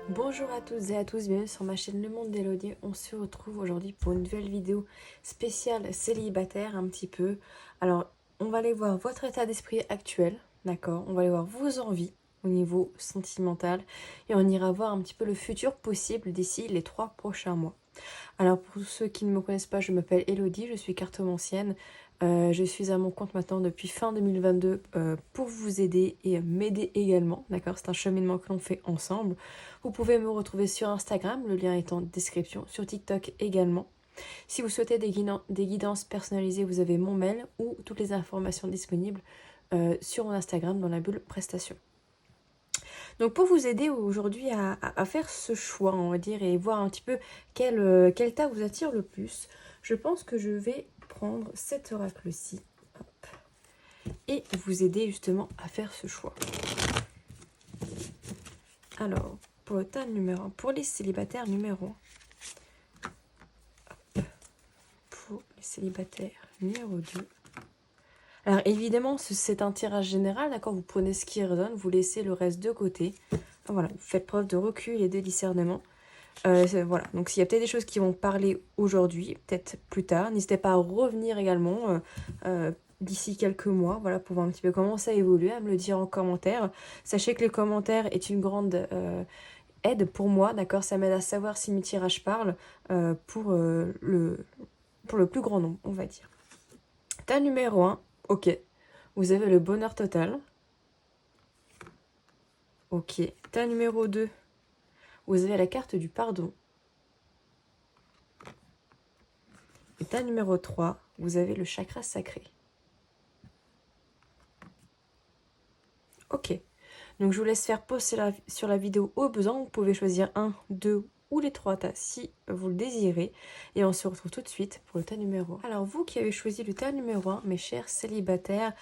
Bonjour à toutes et à tous, bienvenue sur ma chaîne Le Monde d'Elodie. On se retrouve aujourd'hui pour une nouvelle vidéo spéciale célibataire un petit peu. Alors, on va aller voir votre état d'esprit actuel, d'accord? On va aller voir vos envies au niveau sentimental et on ira voir un petit peu le futur possible d'ici les 3 prochains mois. Alors pour ceux qui ne me connaissent pas, je m'appelle Elodie, je suis cartomancienne. Je suis à mon compte maintenant depuis fin 2022 pour vous aider et m'aider également. D'accord, c'est un cheminement que l'on fait ensemble. Vous pouvez me retrouver sur Instagram, le lien est en description, sur TikTok également. Si vous souhaitez des guidances personnalisées, vous avez mon mail ou toutes les informations disponibles sur mon Instagram dans la bulle prestation. Donc pour vous aider aujourd'hui à faire ce choix, on va dire, et voir un petit peu quel tas vous attire le plus, je pense que je vais prendre cet oracle-ci et vous aider justement à faire ce choix. Alors, pour le tas numéro 1, pour les célibataires numéro 1, pour les célibataires numéro 2. Alors évidemment, c'est un tirage général, d'accord, vous prenez ce qui résonne, vous laissez le reste de côté. Voilà, vous faites preuve de recul et de discernement. Voilà, donc s'il y a peut-être des choses qui vont parler aujourd'hui, peut-être plus tard, n'hésitez pas à revenir également d'ici quelques mois, voilà, pour voir un petit peu comment ça évolue, à me le dire en commentaire. Sachez que les commentaires est une grande aide pour moi, d'accord, ça m'aide à savoir si mes tirages parlent pour le plus grand nombre, on va dire. Tas numéro 1, ok, vous avez le bonheur total. Ok, tas numéro 2, vous avez la carte du pardon. Et tas numéro 3, vous avez le chakra sacré. Ok, donc je vous laisse faire pause sur la vidéo au besoin. Vous pouvez choisir un, deux ou les 3 tas si vous le désirez. Et on se retrouve tout de suite pour le tas numéro 1. Alors vous qui avez choisi le tas numéro 1, mes chers célibataires,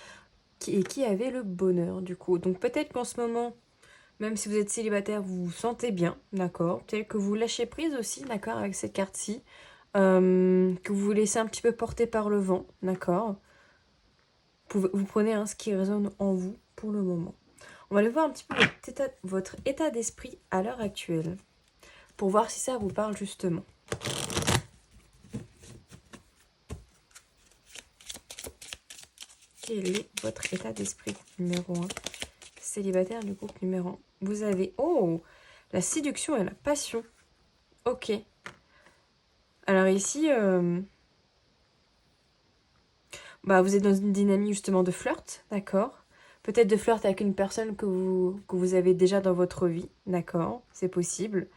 qui avez le bonheur du coup. Donc peut-être qu'en ce moment, même si vous êtes célibataire, vous vous sentez bien, d'accord. Peut-être que vous lâchez prise aussi, d'accord, avec cette carte-ci. Que vous vous laissez un petit peu porter par le vent, d'accord. Vous prenez ce qui résonne en vous pour le moment. On va aller voir un petit peu votre état d'esprit à l'heure actuelle, pour voir si ça vous parle justement. Quel est votre état d'esprit numéro 1? Célibataire du groupe numéro 1. Vous avez, la séduction et la passion. Ok. Alors ici, vous êtes dans une dynamique justement de flirt, d'accord. Peut-être de flirt avec une personne que vous avez déjà dans votre vie, d'accord, c'est possible.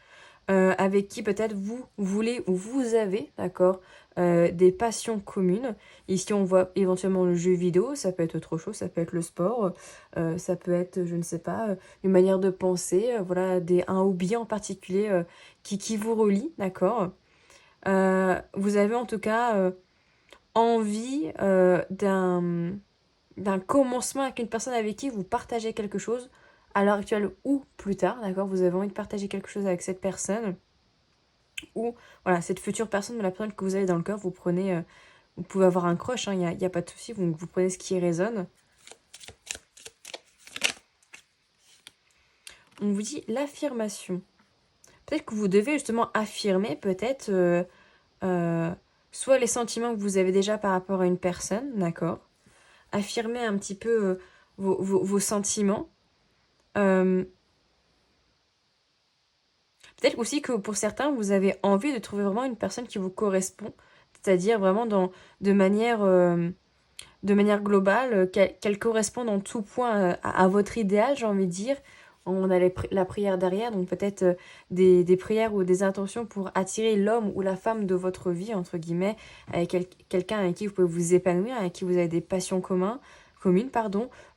Avec qui peut-être vous voulez ou vous avez, d'accord, des passions communes. Ici, on voit éventuellement le jeu vidéo, ça peut être autre chose, ça peut être le sport, ça peut être, je ne sais pas, une manière de penser, voilà, un hobby en particulier qui vous relie, d'accord. Vous avez en tout cas envie d'un commencement avec une personne avec qui vous partagez quelque chose à l'heure actuelle ou plus tard, d'accord. Vous avez envie de partager quelque chose avec cette personne ou voilà, cette future personne, la personne que vous avez dans le cœur, vous prenez, vous pouvez avoir un crush, il n'y a pas de souci, vous prenez ce qui résonne. On vous dit l'affirmation. Peut-être que vous devez justement affirmer peut-être soit les sentiments que vous avez déjà par rapport à une personne, d'accord. Affirmer un petit peu vos sentiments. Peut-être aussi que pour certains, vous avez envie de trouver vraiment une personne qui vous correspond, c'est-à-dire vraiment de manière globale, qu'elle corresponde en tout point à votre idéal, j'ai envie de dire. On a la prière derrière, donc peut-être des prières ou des intentions pour attirer l'homme ou la femme de votre vie, entre guillemets, avec quelqu'un avec qui vous pouvez vous épanouir, avec qui vous avez des passions communes,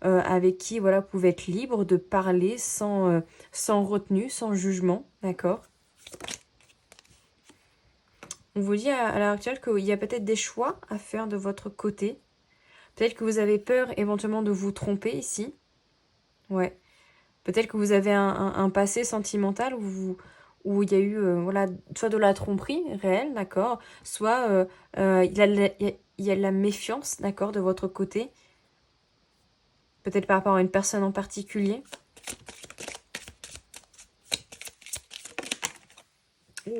avec qui voilà, vous pouvez être libre de parler sans retenue, sans jugement, d'accord. On vous dit à l'heure actuelle qu'il y a peut-être des choix à faire de votre côté. Peut-être que vous avez peur éventuellement de vous tromper ici. Ouais. Peut-être que vous avez un passé sentimental où il y a eu voilà, soit de la tromperie réelle, d'accord, soit il y a de la méfiance, d'accord, de votre côté. Peut-être par rapport à une personne en particulier.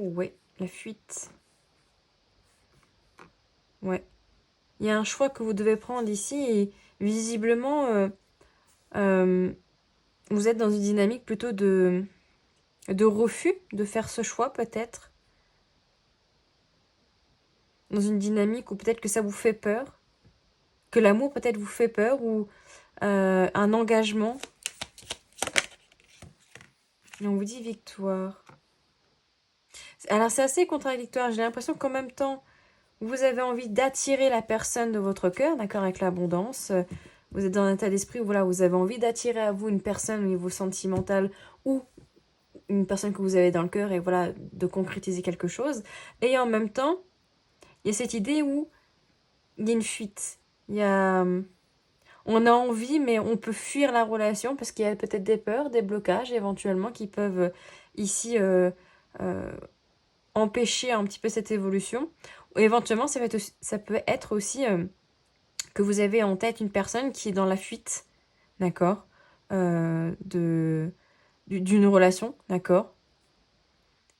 ouais, la fuite. Ouais. Il y a un choix que vous devez prendre ici et visiblement, vous êtes dans une dynamique plutôt de refus de faire ce choix peut-être. Dans une dynamique où peut-être que ça vous fait peur, que l'amour peut-être vous fait peur ou un engagement. Et on vous dit victoire. Alors c'est assez contradictoire, j'ai l'impression qu'en même temps, vous avez envie d'attirer la personne de votre cœur, d'accord, avec l'abondance. Vous êtes dans un état d'esprit où voilà, vous avez envie d'attirer à vous une personne au niveau sentimental ou une personne que vous avez dans le cœur et voilà, de concrétiser quelque chose. Et en même temps, il y a cette idée où il y a une fuite. Il y a... On a envie, mais on peut fuir la relation parce qu'il y a peut-être des peurs, des blocages éventuellement qui peuvent ici euh, empêcher un petit peu cette évolution. Ou éventuellement, ça peut être aussi que vous avez en tête une personne qui est dans la fuite, d'accord, d'une relation, d'accord.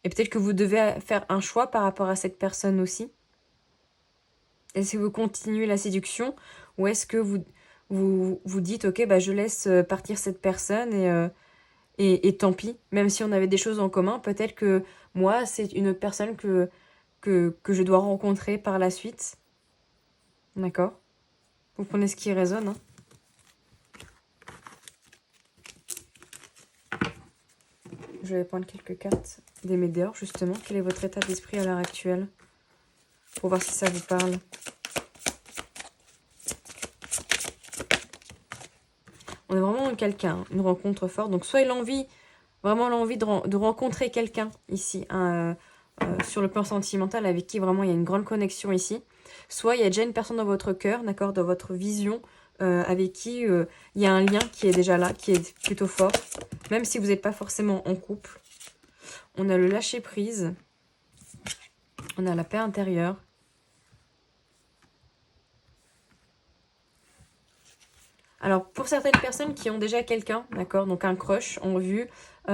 Et peut-être que vous devez faire un choix par rapport à cette personne aussi. Est-ce que vous continuez la séduction ou est-ce que vous dites, ok, bah, je laisse partir cette personne et tant pis, même si on avait des choses en commun, peut-être que moi, c'est une personne que je dois rencontrer par la suite. D'accord? Vous prenez ce qui résonne. Hein. Je vais prendre quelques cartes des Médéors, justement. Quel est votre état d'esprit à l'heure actuelle? Pour voir si ça vous parle. On a vraiment quelqu'un, une rencontre forte. Donc, soit il a envie, vraiment l'envie de rencontrer quelqu'un ici, sur le plan sentimental, avec qui vraiment il y a une grande connexion ici. Soit il y a déjà une personne dans votre cœur, d'accord, dans votre vision, avec qui il y a un lien qui est déjà là, qui est plutôt fort, même si vous n'êtes pas forcément en couple. On a le lâcher-prise, on a la paix intérieure. Alors, pour certaines personnes qui ont déjà quelqu'un, d'accord, donc un crush en vue, vous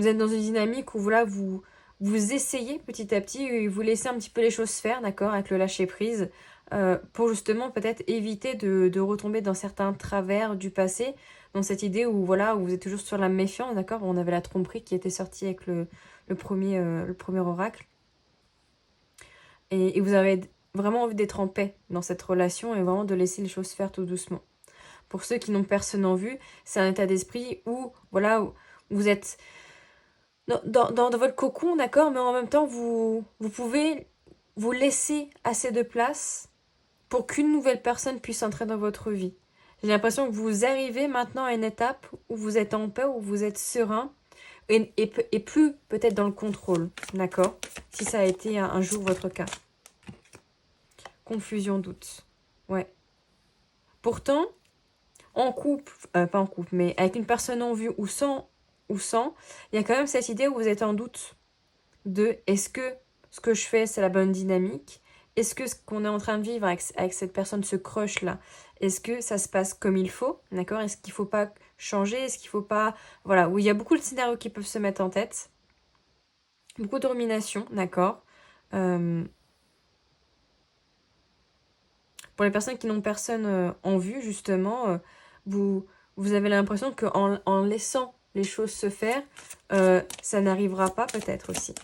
êtes dans une dynamique où voilà, vous essayez petit à petit, et vous laissez un petit peu les choses faire, d'accord, avec le lâcher-prise, pour justement peut-être éviter de retomber dans certains travers du passé, dans cette idée où voilà, où vous êtes toujours sur la méfiance, d'accord, on avait la tromperie qui était sortie avec le premier oracle, et vous avez vraiment envie d'être en paix dans cette relation et vraiment de laisser les choses faire tout doucement. Pour ceux qui n'ont personne en vue, c'est un état d'esprit où, voilà, où vous êtes dans votre cocon, d'accord, mais en même temps, vous pouvez vous laisser assez de place pour qu'une nouvelle personne puisse entrer dans votre vie. J'ai l'impression que vous arrivez maintenant à une étape où vous êtes en paix, où vous êtes serein, et plus peut-être dans le contrôle, d'accord, si ça a été un jour votre cas. Confusion, doute. Ouais. Pourtant, en couple, pas en couple, mais avec une personne en vue ou sans, il y a quand même cette idée où vous êtes en doute de est-ce que ce que je fais, c'est la bonne dynamique? Est-ce que ce qu'on est en train de vivre avec cette personne, ce crush-là, est-ce que ça se passe comme il faut? D'accord? Est-ce qu'il ne faut pas changer? Est-ce qu'il ne faut pas... Voilà, où il y a beaucoup de scénarios qui peuvent se mettre en tête. Beaucoup de rumination, d'accord? Pour les personnes qui n'ont personne en vue, justement, vous avez l'impression qu'en laissant les choses se faire, ça n'arrivera pas peut-être aussi.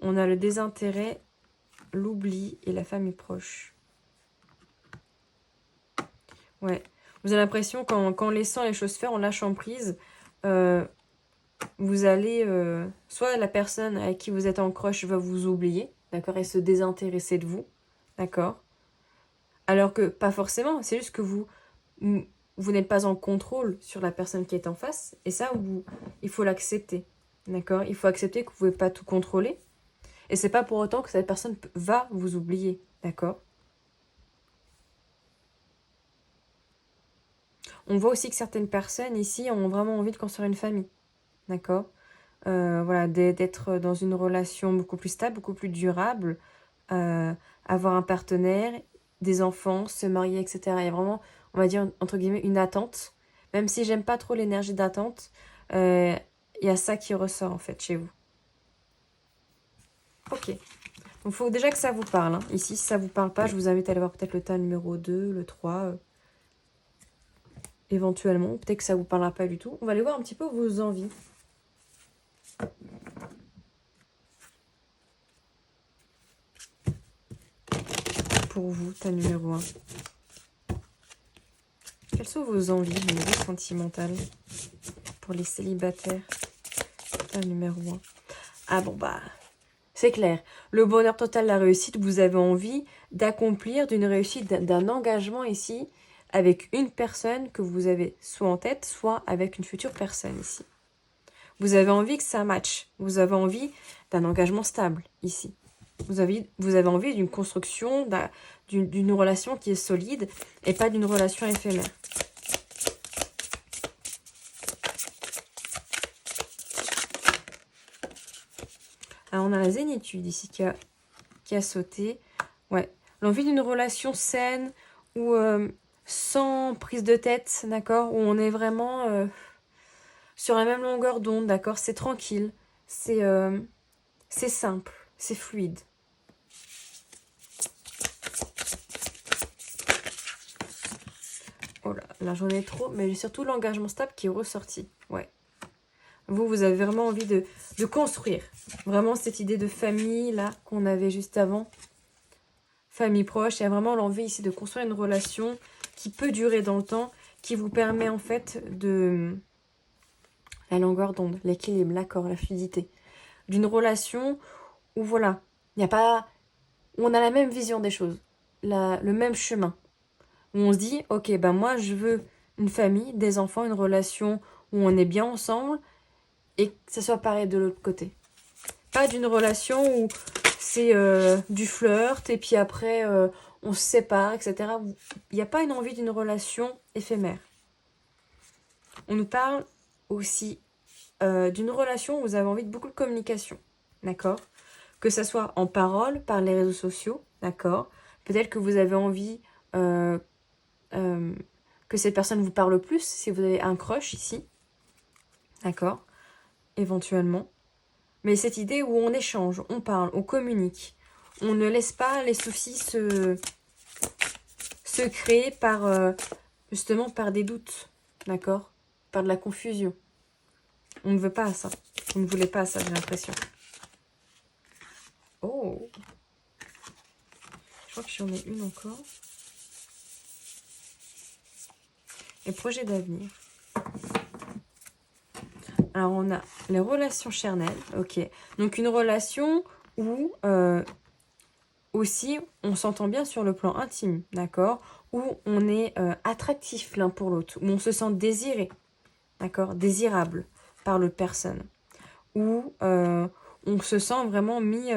On a le désintérêt, l'oubli et la famille proche. Ouais. Vous avez l'impression qu'en laissant les choses faire, en lâchant prise, vous allez... soit la personne avec qui vous êtes en crush va vous oublier, d'accord, et se désintéresser de vous, d'accord. Alors que pas forcément, c'est juste que vous n'êtes pas en contrôle sur la personne qui est en face, et ça, il faut l'accepter, d'accord. Il faut accepter que vous ne pouvez pas tout contrôler, et c'est pas pour autant que cette personne va vous oublier, d'accord. On voit aussi que certaines personnes ici ont vraiment envie de construire une famille, d'accord. Voilà, d'être dans une relation beaucoup plus stable, beaucoup plus durable, avoir un partenaire, des enfants, se marier, etc. Il y a vraiment, on va dire, entre guillemets, une attente. Même si j'aime pas trop l'énergie d'attente, Il y a ça qui ressort en fait chez vous. Ok. Donc il faut déjà que ça vous parle. Hein. Ici, si ça ne vous parle pas, je vous invite à aller voir peut-être le tas numéro 2, le 3, éventuellement. Peut-être que ça ne vous parlera pas du tout. On va aller voir un petit peu vos envies. Pour vous, tas numéro 1. Quelles sont vos envies au niveau sentimental pour les célibataires? Tas numéro 1. Ah bon, bah, c'est clair. Le bonheur total, la réussite, vous avez envie d'accomplir d'une réussite, d'un engagement ici avec une personne que vous avez soit en tête, soit avec une future personne ici. Vous avez envie que ça matche. Vous avez envie d'un engagement stable ici. Vous avez envie d'une construction, d'une relation qui est solide et pas d'une relation éphémère. Alors, on a la zénitude ici qui a sauté. Ouais, l'envie d'une relation saine ou sans prise de tête, d'accord? Où on est vraiment sur la même longueur d'onde, d'accord? C'est tranquille, c'est simple, c'est fluide. Oh là j'en ai trop, mais surtout l'engagement stable qui est ressorti. Ouais. Vous avez vraiment envie de construire. Vraiment cette idée de famille, là, qu'on avait juste avant. Famille proche. Il y a vraiment l'envie ici de construire une relation qui peut durer dans le temps, qui vous permet en fait de... La longueur d'onde, l'équilibre, l'accord, la fluidité. D'une relation où, voilà, il n'y a pas... Où on a la même vision des choses. Le même chemin. Où on se dit, ok, ben moi je veux une famille, des enfants, une relation où on est bien ensemble et que ça soit pareil de l'autre côté. Pas d'une relation où c'est du flirt et puis après on se sépare, etc. Il n'y a pas une envie d'une relation éphémère. On nous parle aussi d'une relation où vous avez envie de beaucoup de communication, d'accord? Que ça soit en parole, par les réseaux sociaux, d'accord? Peut-être que vous avez envie que cette personne vous parle plus, si vous avez un crush ici, d'accord? Éventuellement. Mais cette idée où on échange, on parle, on communique, on ne laisse pas les soucis se créer par, justement, par des doutes, d'accord? Par de la confusion. On ne veut pas ça. Vous ne voulez pas ça, j'ai l'impression. Oh! Je crois que j'en ai une encore. Les projets d'avenir. Alors, on a les relations charnelles, ok. Donc, une relation où aussi, on s'entend bien sur le plan intime, d'accord? Où on est attractif l'un pour l'autre, où on se sent désiré, d'accord? Désirable par l'autre personne. Où on se sent vraiment mis,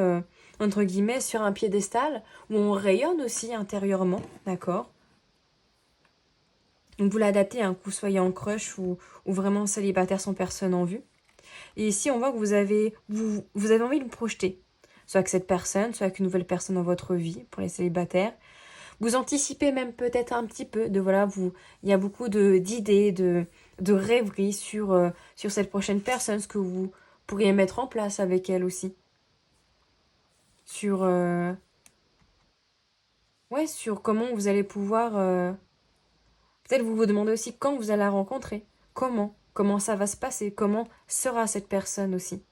entre guillemets, sur un piédestal, où on rayonne aussi intérieurement, d'accord? Donc vous l'adaptez, hein, que vous soyez en crush ou vraiment célibataire sans personne en vue. Et ici, on voit que vous avez envie de vous projeter. Soit avec cette personne, soit avec une nouvelle personne dans votre vie, pour les célibataires. Vous anticipez même peut-être un petit peu il y a beaucoup d'idées, de rêveries sur cette prochaine personne, ce que vous pourriez mettre en place avec elle aussi. Sur, sur comment vous allez pouvoir... peut-être vous vous demandez aussi quand vous allez la rencontrer. Comment ça va se passer, comment sera cette personne aussi.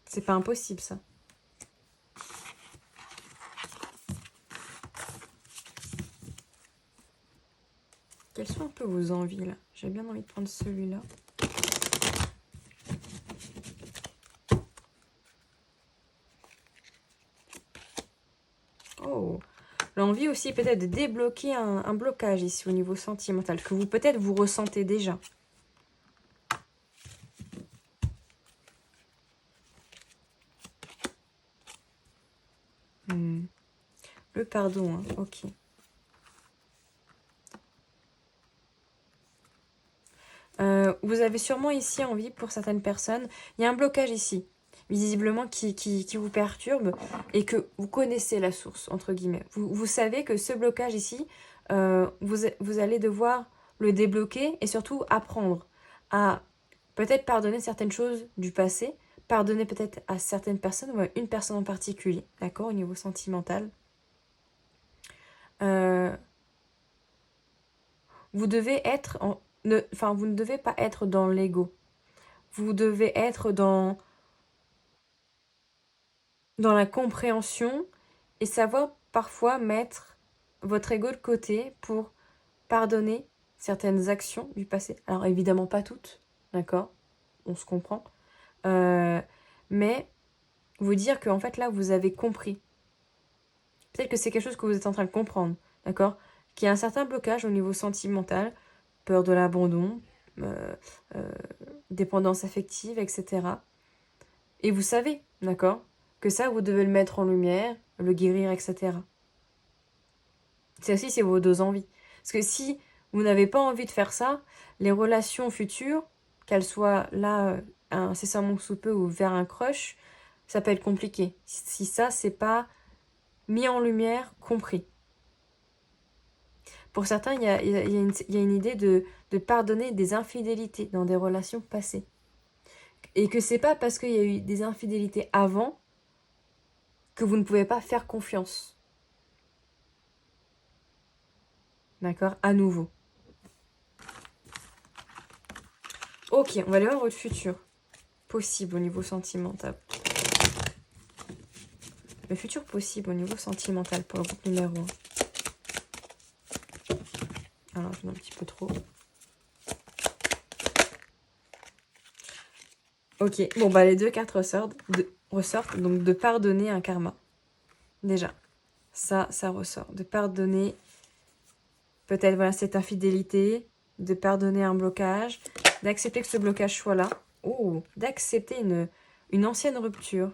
C'est pas impossible ça. Quelles sont un peu vos envies là? J'ai bien envie de prendre celui-là. Oh, l'envie aussi peut-être de débloquer un blocage ici au niveau sentimental que vous peut-être vous ressentez déjà. Le pardon, hein, ok. Vous avez sûrement ici envie, pour certaines personnes, il y a un blocage ici, visiblement qui vous perturbe et que vous connaissez la source, entre guillemets. Vous savez que ce blocage ici, vous allez devoir le débloquer et surtout apprendre à peut-être pardonner certaines choses du passé, pardonner peut-être à certaines personnes ou à une personne en particulier, d'accord, au niveau sentimental. Vous devez être vous ne devez pas être dans l'ego. Vous devez être dans la compréhension et savoir parfois mettre votre ego de côté pour pardonner certaines actions du passé. Alors évidemment pas toutes, d'accord, on se comprend. Mais vous dire qu'en fait là vous avez compris. Peut-être que c'est quelque chose que vous êtes en train de comprendre, d'accord, qu'il y a un certain blocage au niveau sentimental, peur de l'abandon, euh, euh, dépendance affective, etc. Et vous savez, d'accord, que ça, vous devez le mettre en lumière, le guérir, etc. C'est aussi, c'est vos deux envies. Parce que si vous n'avez pas envie de faire ça, les relations futures, qu'elles soient là, incessamment sous peu ou vers un crush, ça peut être compliqué. Si ça, c'est pas mis en lumière, compris. Pour certains, il y a une idée de pardonner des infidélités dans des relations passées. Et que c'est pas parce qu'il y a eu des infidélités avant que vous ne pouvez pas faire confiance. D'accord? À nouveau. Ok, on va aller voir votre futur. Possible au niveau sentimental. Le futur possible au niveau sentimental pour le groupe numéro 1. Alors, je mets un petit peu trop. Ok, bon bah les deux cartes ressortent, donc de pardonner un karma. Déjà, ça ressort. De pardonner peut-être voilà, cette infidélité, de pardonner un blocage, d'accepter que ce blocage soit là. Oh, d'accepter une ancienne rupture.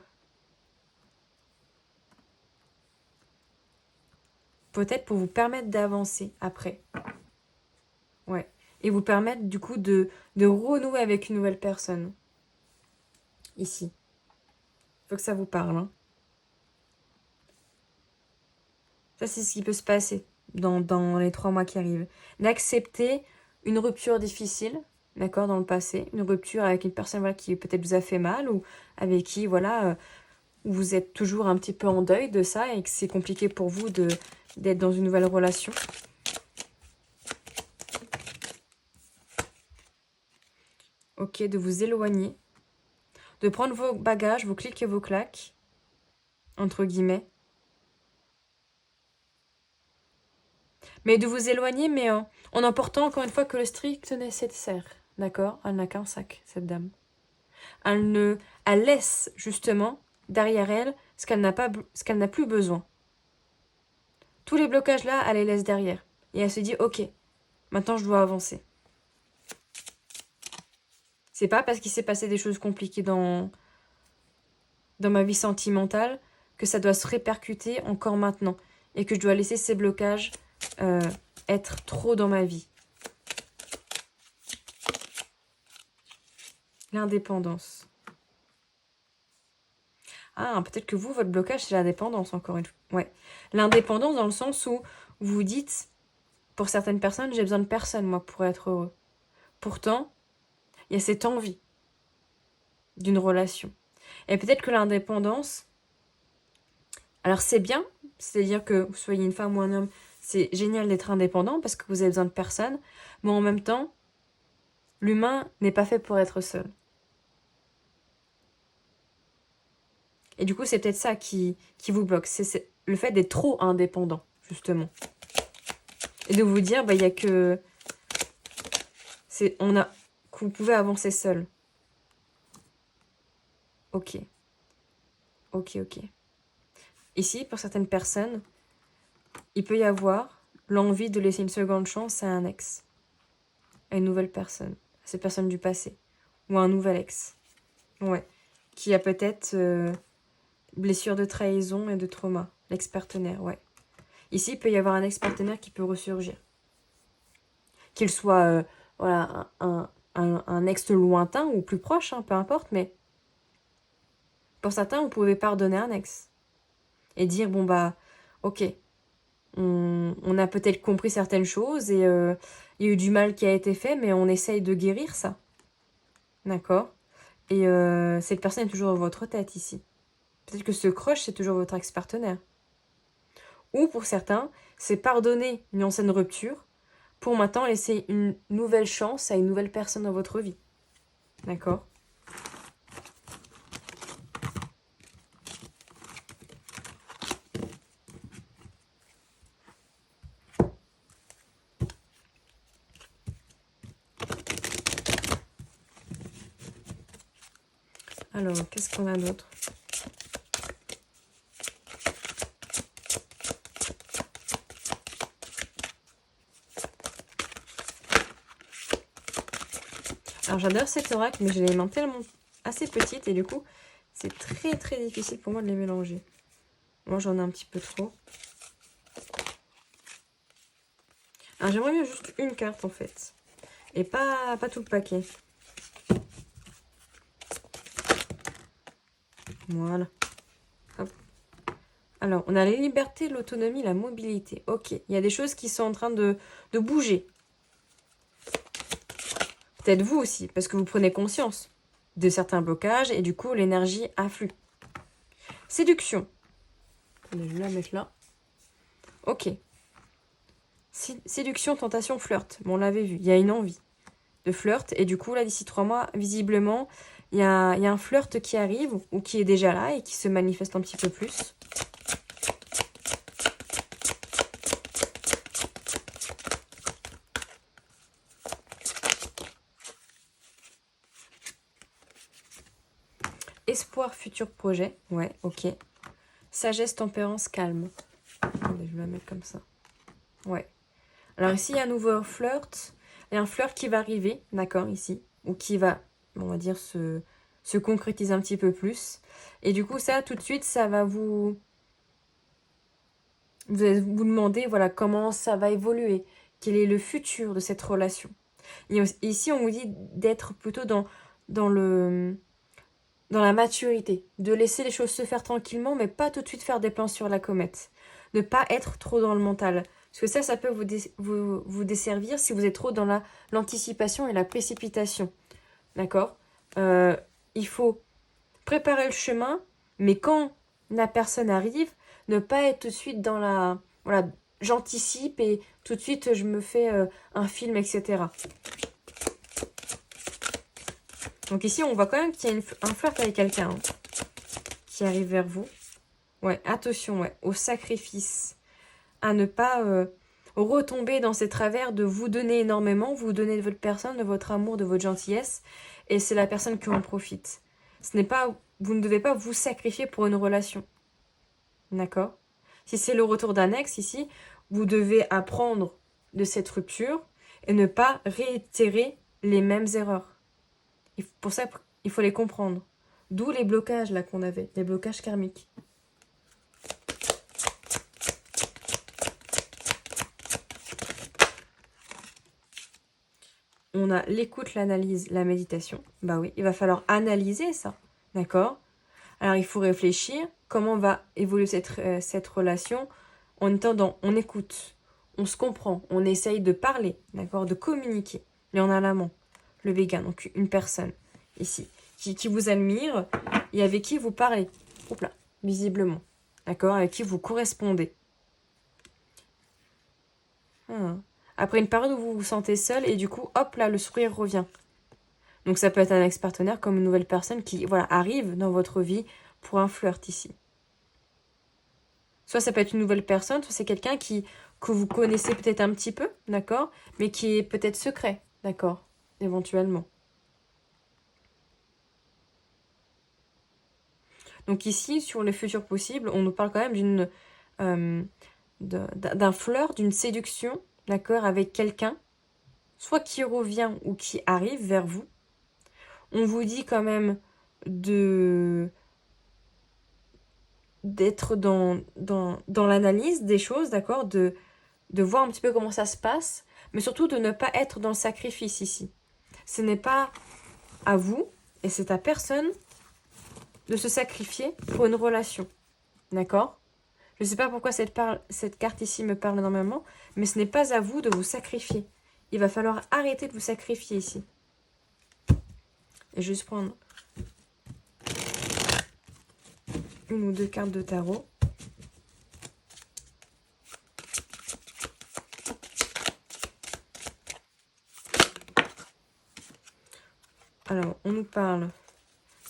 Peut-être pour vous permettre d'avancer après. Ouais. Et vous permettre du coup de renouer avec une nouvelle personne. Ici. Faut que ça vous parle. Hein. Ça, c'est ce qui peut se passer dans les 3 mois qui arrivent. D'accepter une rupture difficile, d'accord, dans le passé. Une rupture avec une personne voilà, qui peut-être vous a fait mal ou avec qui, voilà, vous êtes toujours un petit peu en deuil de ça et que c'est compliqué pour vous d'être dans une nouvelle relation. Ok, de vous éloigner. De prendre vos bagages, vos clics et vos claques, entre guillemets. Mais de vous éloigner, mais en emportant encore une fois que le strict nécessaire. D'accord? Elle n'a qu'un sac, cette dame. Elle laisse justement derrière elle ce qu'elle n'a plus besoin. Tous les blocages là, elle les laisse derrière. Et elle se dit, ok, maintenant je dois avancer. C'est pas parce qu'il s'est passé des choses compliquées dans ma vie sentimentale que ça doit se répercuter encore maintenant. Et que je dois laisser ces blocages être trop dans ma vie. L'indépendance. Ah, peut-être que vous, votre blocage, c'est l'indépendance, encore une fois. Ouais. L'indépendance dans le sens où vous vous dites, pour certaines personnes, j'ai besoin de personne, moi, pour être heureux. Pourtant, il y a cette envie d'une relation. Et peut-être que l'indépendance, alors c'est bien, c'est-à-dire que vous soyez une femme ou un homme, c'est génial d'être indépendant parce que vous avez besoin de personne, mais en même temps, l'humain n'est pas fait pour être seul. Et du coup, c'est peut-être ça qui vous bloque. C'est le fait d'être trop indépendant, justement. Et de vous dire, bah, il y a que... que vous pouvez avancer seul. Ok. Ok. Ici, pour certaines personnes, il peut y avoir l'envie de laisser une seconde chance à un ex. À une nouvelle personne. À cette personne du passé. Ou à un nouvel ex. Ouais. Qui a peut-être blessure de trahison et de trauma. L'ex-partenaire, ouais. Ici, il peut y avoir un ex-partenaire qui peut ressurgir. Qu'il soit voilà, un ex lointain ou plus proche, hein, peu importe, mais pour certains, vous pouvez pardonner un ex. Et dire, bon bah, ok, on a peut-être compris certaines choses et il y a eu du mal qui a été fait, mais on essaye de guérir ça. d'accord? Et cette personne est toujours dans votre tête ici. Peut-être que ce crush, c'est toujours votre ex-partenaire. Ou pour certains, c'est pardonner une ancienne rupture pour maintenant laisser une nouvelle chance à une nouvelle personne dans votre vie. D'accord? Alors, qu'est-ce qu'on a d'autre? Alors, j'adore cet oracle, mais j'ai les mains tellement assez petites et du coup, c'est très très difficile pour moi de les mélanger. Moi, j'en ai un petit peu trop. Alors, j'aimerais bien juste une carte en fait. Et pas tout le paquet. Voilà. Hop. Alors, on a la liberté, l'autonomie, la mobilité. Ok, il y a des choses qui sont en train de bouger. Peut-être vous aussi, parce que vous prenez conscience de certains blocages et du coup, l'énergie afflue. Séduction. Attendez, je vais la mettre là. Ok. Séduction, tentation, flirt. Bon, on l'avait vu, il y a une envie de flirt. Et du coup, là, d'ici 3 mois, visiblement, il y a un flirt qui arrive ou qui est déjà là et qui se manifeste un petit peu plus. Espoir, futur projet. Ouais, ok. Sagesse, tempérance, calme. Attendez, je vais la mettre comme ça. Ouais. Alors ici, il y a un nouveau flirt. Il y a un flirt qui va arriver, d'accord, ici. Ou qui va, on va dire, se concrétiser un petit peu plus. Et du coup, ça, tout de suite, ça va vous... Vous allez vous demander, voilà, comment ça va évoluer. Quel est le futur de cette relation. Et ici, on vous dit d'être plutôt dans la maturité, de laisser les choses se faire tranquillement, mais pas tout de suite faire des plans sur la comète. Ne pas être trop dans le mental. Parce que ça peut vous desservir si vous êtes trop dans l'anticipation et la précipitation. D'accord? Il faut préparer le chemin, mais quand la personne arrive, ne pas être tout de suite dans la... Voilà, j'anticipe et tout de suite je me fais un film, etc. Donc ici, on voit quand même qu'il y a un flirt avec quelqu'un qui arrive vers vous. Ouais, attention, ouais, au sacrifice. À ne pas retomber dans ces travers de vous donner énormément, vous donner de votre personne, de votre amour, de votre gentillesse, et c'est la personne qui en profite. Vous ne devez pas vous sacrifier pour une relation. D'accord? Si c'est le retour d'un ex ici, vous devez apprendre de cette rupture et ne pas réitérer les mêmes erreurs. Pour ça, il faut les comprendre. D'où les blocages là qu'on avait, les blocages karmiques. On a l'écoute, l'analyse, la méditation. Bah oui, il va falloir analyser ça, d'accord? Alors il faut réfléchir comment va évoluer cette relation en étant on écoute, on se comprend, on essaye de parler, d'accord? De communiquer. Il y en a l'amant, le végan, donc une personne ici, qui vous admire et avec qui vous parlez. Oups là, visiblement. D'accord? Avec qui vous correspondez. Après une période où vous vous sentez seul et du coup, hop là, le sourire revient. Donc ça peut être un ex-partenaire comme une nouvelle personne qui voilà, arrive dans votre vie pour un flirt ici. Soit ça peut être une nouvelle personne, soit c'est quelqu'un que vous connaissez peut-être un petit peu, d'accord? Mais qui est peut-être secret, d'accord? Éventuellement. Donc ici, sur les futurs possibles, on nous parle quand même d'un flirt, d'une séduction, d'accord, avec quelqu'un, soit qui revient ou qui arrive vers vous. On vous dit quand même d'être dans l'analyse des choses, d'accord, de voir un petit peu comment ça se passe, mais surtout de ne pas être dans le sacrifice ici. Ce n'est pas à vous, et c'est à personne, de se sacrifier pour une relation, d'accord? Je ne sais pas pourquoi cette carte ici me parle énormément, mais ce n'est pas à vous de vous sacrifier. Il va falloir arrêter de vous sacrifier ici. Et je vais juste prendre une ou deux cartes de tarot. Alors, on nous parle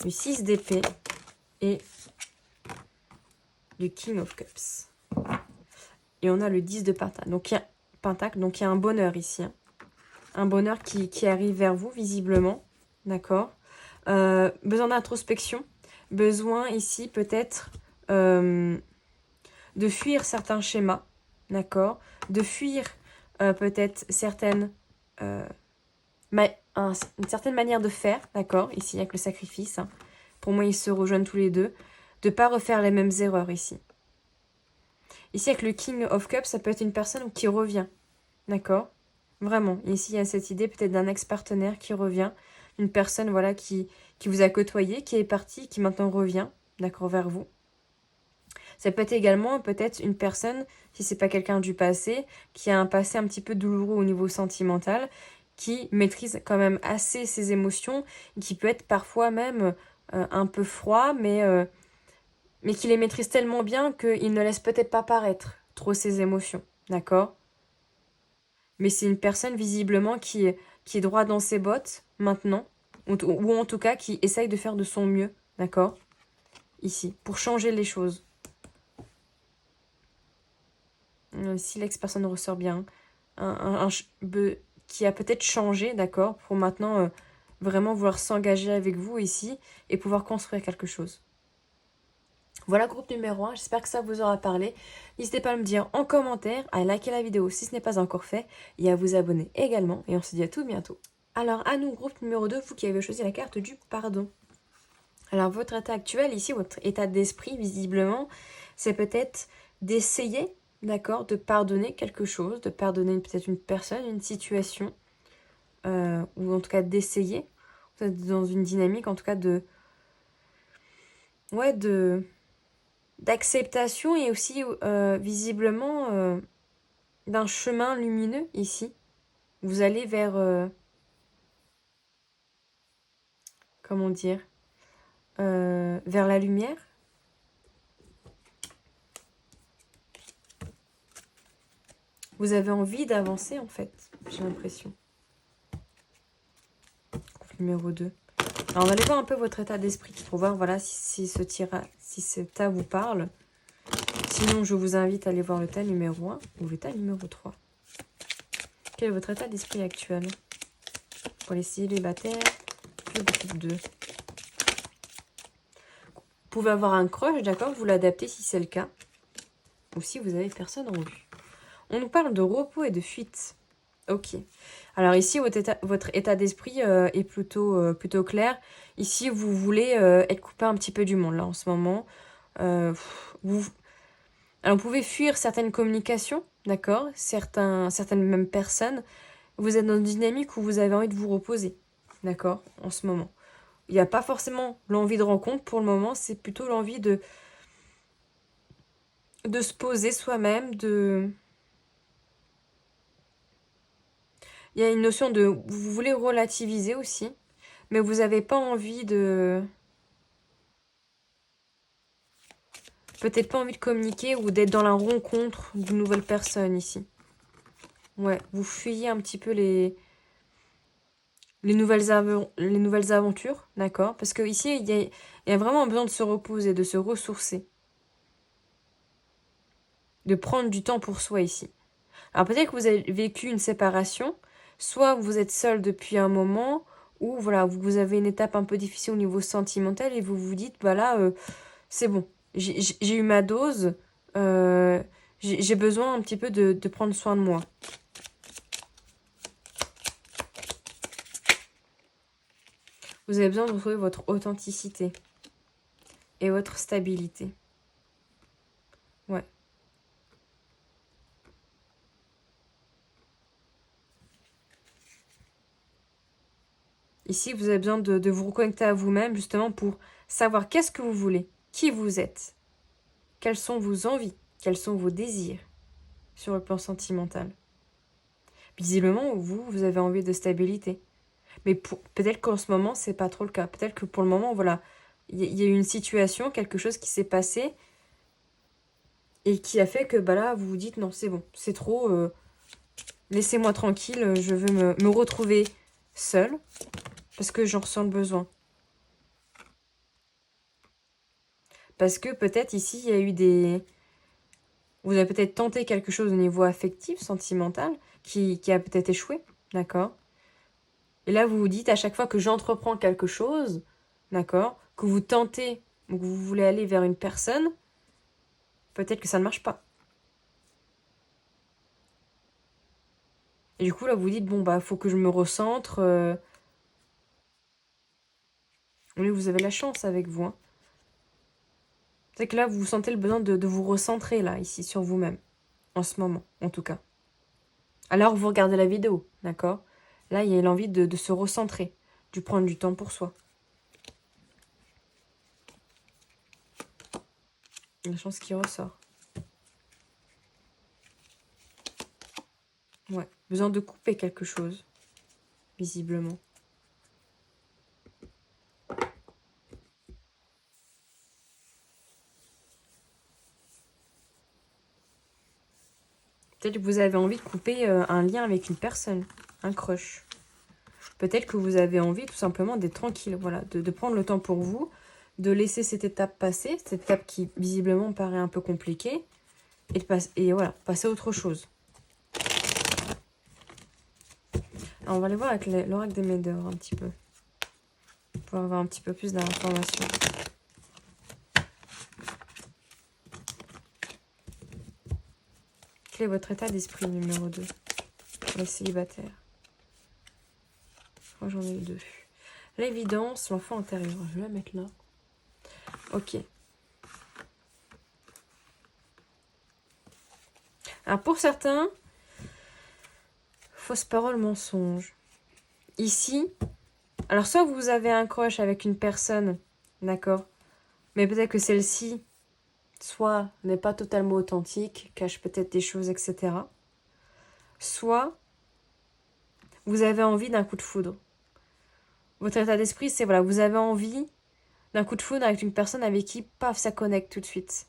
du 6 d'épée et du King of Cups. Et on a le 10 de pentacle. Donc, il y a un bonheur ici. Hein. Un bonheur qui arrive vers vous, visiblement. D'accord. Besoin d'introspection. Besoin ici, peut-être, de fuir certains schémas. D'accord. De fuir, peut-être, une certaine manière de faire. D'accord. Ici, avec le sacrifice. Hein. Pour moi, ils se rejoignent tous les deux. De ne pas refaire les mêmes erreurs ici. Ici, avec le King of Cups, ça peut être une personne qui revient. D'accord? Vraiment. Ici, il y a cette idée peut-être d'un ex-partenaire qui revient. Une personne voilà, qui vous a côtoyé, qui est partie, qui maintenant revient, d'accord, vers vous. Ça peut être également peut-être une personne, si c'est pas quelqu'un du passé, qui a un passé un petit peu douloureux au niveau sentimental, qui maîtrise quand même assez ses émotions, qui peut être parfois même un peu froid, mais qui les maîtrise tellement bien qu'il ne laisse peut-être pas paraître trop ses émotions, d'accord? Mais c'est une personne visiblement qui est droit dans ses bottes maintenant, ou en tout cas qui essaye de faire de son mieux, d'accord? Ici, pour changer les choses. Si l'ex-personne ressort bien, qui a peut-être changé, d'accord, pour maintenant vraiment vouloir s'engager avec vous ici et pouvoir construire quelque chose. Voilà, groupe numéro 1, j'espère que ça vous aura parlé. N'hésitez pas à me dire en commentaire, à liker la vidéo si ce n'est pas encore fait, et à vous abonner également. Et on se dit à tout bientôt. Alors, à nous, groupe numéro 2, vous qui avez choisi la carte du pardon. Alors, votre état actuel, ici, votre état d'esprit, visiblement, c'est peut-être d'essayer, d'accord, de pardonner quelque chose, de pardonner peut-être une personne, une situation, ou en tout cas d'essayer. Vous êtes dans une dynamique, en tout cas, d'acceptation et aussi visiblement d'un chemin lumineux ici. Vous allez vers, comment dire, vers la lumière. Vous avez envie d'avancer en fait, j'ai l'impression. Numéro 2. Alors on va aller voir un peu votre état d'esprit pour voir voilà, si ce tas vous parle. Sinon, je vous invite à aller voir le tas numéro 1 ou le tas numéro 3. Quel est votre état d'esprit actuel pour les célibataires, puis le groupe 2. Vous pouvez avoir un crush, d'accord, vous l'adaptez si c'est le cas. Ou si vous avez personne en vue. On nous parle de repos et de fuite. Ok. Alors ici, votre état d'esprit est plutôt clair. Ici, vous voulez être coupé un petit peu du monde, là, en ce moment. Alors, vous pouvez fuir certaines communications, d'accord, certaines mêmes personnes. Vous êtes dans une dynamique où vous avez envie de vous reposer, d'accord, en ce moment. Il n'y a pas forcément l'envie de rencontre pour le moment, c'est plutôt l'envie de se poser soi-même, Il y a une notion de... Vous voulez relativiser aussi, mais vous n'avez pas envie de... Peut-être pas envie de communiquer ou d'être dans la rencontre d'une nouvelle personne ici. Ouais, vous fuyez un petit peu les nouvelles aventures, d'accord? Parce que ici, il y a vraiment besoin de se reposer, de se ressourcer. De prendre du temps pour soi ici. Alors peut-être que vous avez vécu une séparation, soit vous êtes seul depuis un moment, ou voilà, vous avez une étape un peu difficile au niveau sentimental et vous vous dites, voilà, c'est bon, j'ai eu ma dose, j'ai besoin un petit peu de prendre soin de moi. Vous avez besoin de retrouver votre authenticité et votre stabilité. Ouais. Ici, vous avez besoin de vous reconnecter à vous-même, justement, pour savoir qu'est-ce que vous voulez, qui vous êtes, quelles sont vos envies, quels sont vos désirs sur le plan sentimental. Visiblement, vous avez envie de stabilité. Mais peut-être qu'en ce moment, c'est pas trop le cas. Peut-être que pour le moment, voilà, il y a eu une situation, quelque chose qui s'est passé et qui a fait que bah là, vous vous dites non, c'est bon, c'est trop, laissez-moi tranquille, je veux me retrouver seule parce que j'en ressens le besoin. Parce que peut-être ici, il y a eu des... Vous avez peut-être tenté quelque chose au niveau affectif, sentimental, qui a peut-être échoué, d'accord? Et là, vous vous dites, à chaque fois que j'entreprends quelque chose, d'accord, que vous tentez, ou que vous voulez aller vers une personne, peut-être que ça ne marche pas. Et du coup, là, vous vous dites, bon, bah, faut que je me recentre. Oui, vous avez la chance avec vous, hein. C'est que là, vous sentez le besoin de vous recentrer, là, ici, sur vous-même. En ce moment, en tout cas. Alors, vous regardez la vidéo, d'accord? Là, il y a l'envie de se recentrer, de prendre du temps pour soi. La chance qui ressort. Ouais, besoin de couper quelque chose, visiblement. Peut-être que vous avez envie de couper un lien avec une personne, un crush. Peut-être que vous avez envie tout simplement d'être tranquille, voilà, de prendre le temps pour vous, de laisser cette étape passer, cette étape qui visiblement paraît un peu compliquée, et voilà, passer à autre chose. Alors on va aller voir avec l'oracle des Médors un petit peu, pour avoir un petit peu plus d'informations. Quel est votre état d'esprit numéro 2 pour les célibataires? Moi j'en ai eu 2. L'évidence, l'enfant intérieur. Je vais la mettre là. Ok. Alors pour certains, fausse parole, mensonge. Ici, alors soit vous avez un crush avec une personne, d'accord, mais peut-être que celle-ci, soit n'est pas totalement authentique, cache peut-être des choses, etc. Soit vous avez envie d'un coup de foudre. Votre état d'esprit, c'est voilà, vous avez envie d'un coup de foudre avec une personne avec qui, paf, ça connecte tout de suite.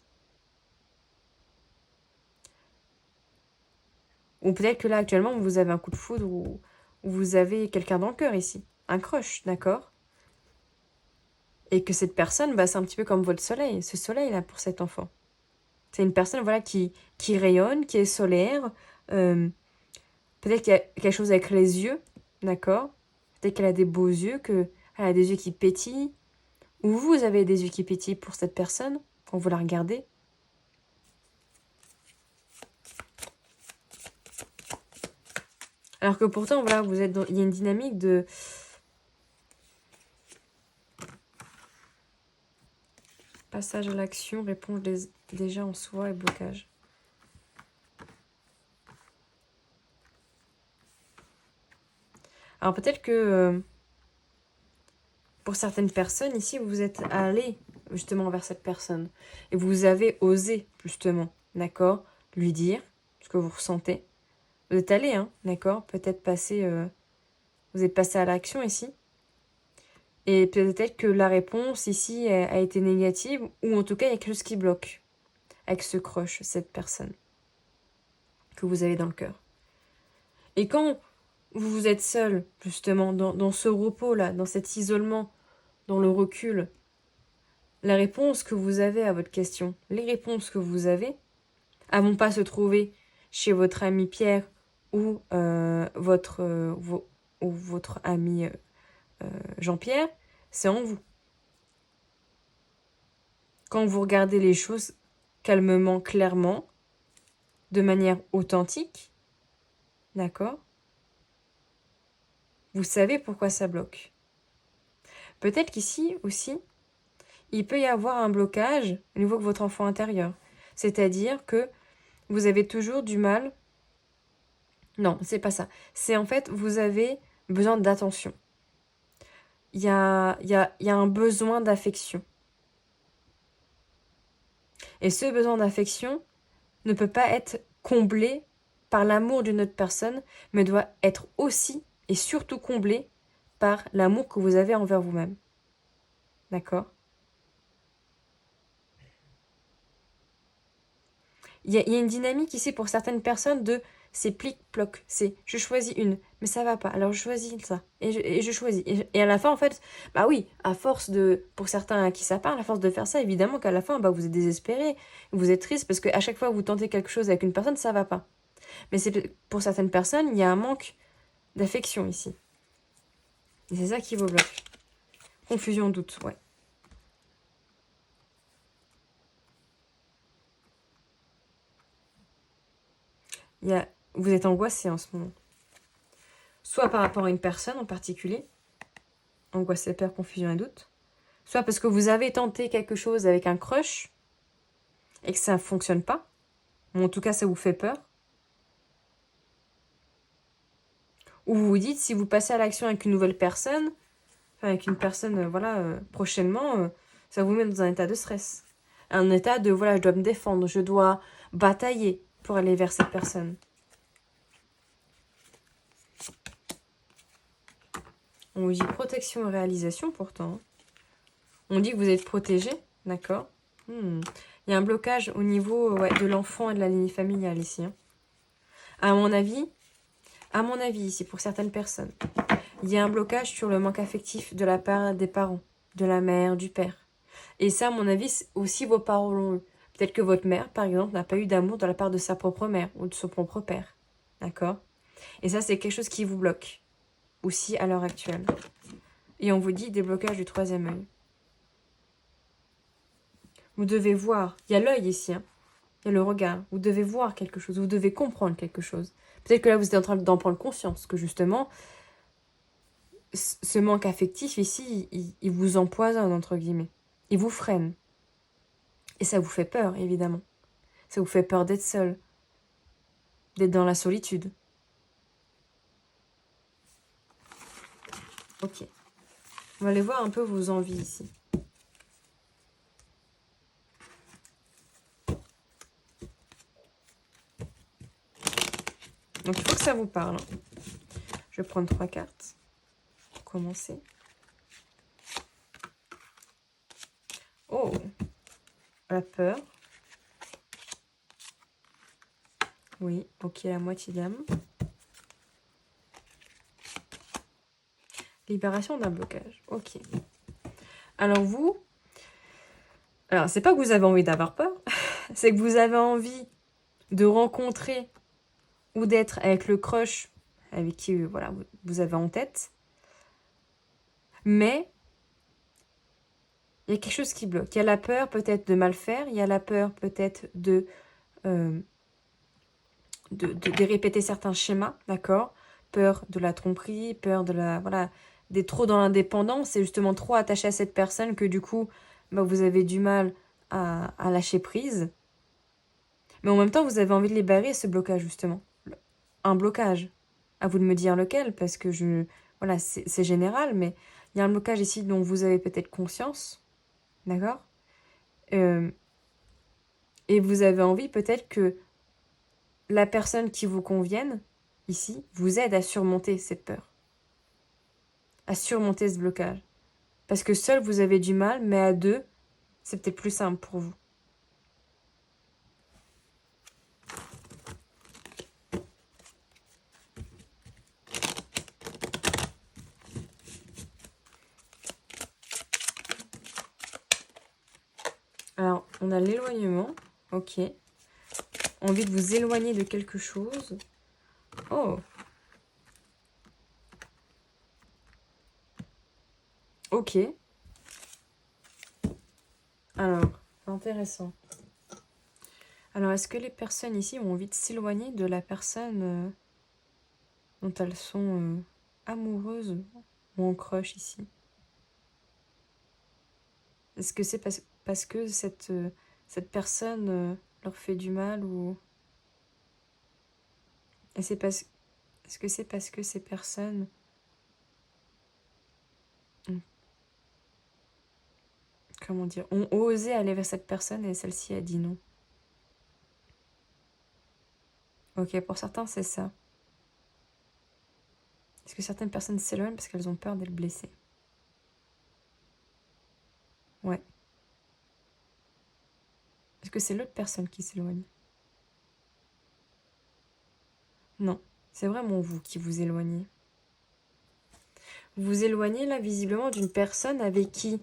Ou peut-être que là, actuellement, vous avez un coup de foudre ou vous avez quelqu'un dans le cœur ici. Un crush, d'accord? Et que cette personne, bah, c'est un petit peu comme votre soleil. Ce soleil-là pour cet enfant. C'est une personne voilà, qui rayonne, qui est solaire. Peut-être qu'il y a quelque chose avec les yeux, d'accord? Peut-être qu'elle a des beaux yeux, qu'elle a des yeux qui pétillent. Ou vous avez des yeux qui pétillent pour cette personne quand vous la regardez. Alors que pourtant, voilà, vous êtes il y a une dynamique de... Passage à l'action, réponse déjà en soi et blocage. Alors peut-être que pour certaines personnes, ici, vous êtes allé justement vers cette personne. Et vous avez osé, justement, d'accord, lui dire ce que vous ressentez. Vous êtes allé, hein, d'accord, peut-être passer... vous êtes passé à l'action ici. Et peut-être que la réponse ici a été négative, ou en tout cas, il y a quelque chose qui bloque avec ce crush, cette personne que vous avez dans le cœur. Et quand vous êtes seul, justement, dans ce repos-là, dans cet isolement, dans le recul, la réponse que vous avez à votre question, les réponses que vous avez, elles vont pas se trouver chez votre ami Pierre ou votre ami Jean-Pierre, c'est en vous. Quand vous regardez les choses calmement, clairement, de manière authentique, d'accord, vous savez pourquoi ça bloque. Peut-être qu'ici aussi, il peut y avoir un blocage au niveau de votre enfant intérieur. C'est-à-dire que vous avez toujours du mal... Non, c'est pas ça. C'est en fait, vous avez besoin d'attention. Il y a un besoin d'affection. Et ce besoin d'affection ne peut pas être comblé par l'amour d'une autre personne, mais doit être aussi et surtout comblé par l'amour que vous avez envers vous-même. D'accord? Il y a une dynamique ici pour certaines personnes de c'est plic-ploc. C'est je choisis une, mais ça va pas. Alors je choisis ça. Et je choisis. Et à la fin, en fait, bah oui, à force de. Pour certains à qui ça parle, à force de faire ça, évidemment qu'à la fin, bah, vous êtes désespéré. Vous êtes triste parce qu'à chaque fois que vous tentez quelque chose avec une personne, ça va pas. Mais c'est pour certaines personnes, il y a un manque d'affection ici. Et c'est ça qui vous bloque. Confusion, doute, ouais. Vous êtes angoissé en ce moment. Soit par rapport à une personne en particulier, angoissé, peur, confusion et doute. Soit parce que vous avez tenté quelque chose avec un crush et que ça ne fonctionne pas, ou en tout cas ça vous fait peur. Ou vous vous dites, si vous passez à l'action avec une nouvelle personne, enfin avec une personne, prochainement, ça vous met dans un état de stress. Un état de, voilà, je dois me défendre, je dois batailler pour aller vers cette personne. On vous dit protection et réalisation pourtant. On dit que vous êtes protégé, d'accord. Il y a un blocage au niveau de l'enfant et de la lignée familiale ici. Hein. À mon avis, ici, pour certaines personnes, il y a un blocage sur le manque affectif de la part des parents, de la mère, du père. Et ça, à mon avis, aussi vos parents l'ont eu. Peut-être que votre mère, par exemple, n'a pas eu d'amour de la part de sa propre mère ou de son propre père. D'accord? Et ça, c'est quelque chose qui vous bloque aussi à l'heure actuelle. Et on vous dit des blocages du troisième œil. Vous devez voir. Il y a l'œil ici. Hein. Il y a le regard. Vous devez voir quelque chose. Vous devez comprendre quelque chose. Peut-être que là, vous êtes en train d'en prendre conscience. Que justement, ce manque affectif ici, il vous empoisonne, entre guillemets. Il vous freine. Et ça vous fait peur, évidemment. Ça vous fait peur d'être seul. D'être dans la solitude. Ok. On va aller voir un peu vos envies ici. Donc il faut que ça vous parle. Hein. Je vais prendre 3 cartes pour commencer. Oh, la peur. Oui, ok, la moitié d'âme. Libération d'un blocage. Ok. Alors vous, c'est pas que vous avez envie d'avoir peur, c'est que vous avez envie de rencontrer ou d'être avec le crush avec qui voilà, vous avez en tête. Mais il y a quelque chose qui bloque. Il y a la peur peut-être de mal faire, il y a la peur peut-être de répéter certains schémas, d'accord? Peur de la tromperie, peur de la... Voilà, d'être trop dans l'indépendance et justement trop attaché à cette personne que du coup, vous avez du mal à lâcher prise. Mais en même temps, vous avez envie de libérer ce blocage, justement. Un blocage. À vous de me dire lequel, parce que voilà, c'est général, mais il y a un blocage ici dont vous avez peut-être conscience, d'accord? Et vous avez envie peut-être que la personne qui vous convienne, ici, vous aide à surmonter cette peur, à surmonter ce blocage. Parce que seul, vous avez du mal, mais à deux, c'est peut-être plus simple pour vous. Alors, on a l'éloignement, ok. Envie de vous éloigner de quelque chose. Oh. Ok. Alors, c'est intéressant. Alors, est-ce que les personnes ici ont envie de s'éloigner de la personne dont elles sont amoureuses ou en crush ici? Est-ce que c'est parce que cette personne leur fait du mal ou... Est-ce que c'est parce que ces personnes comment dire, ont osé aller vers cette personne et celle-ci a dit non? Ok, pour certains, c'est ça. Est-ce que certaines personnes s'éloignent parce qu'elles ont peur d'être blessées? Ouais. Est-ce que c'est l'autre personne qui s'éloigne? Non, c'est vraiment vous qui vous éloignez. Vous vous éloignez là visiblement d'une personne avec qui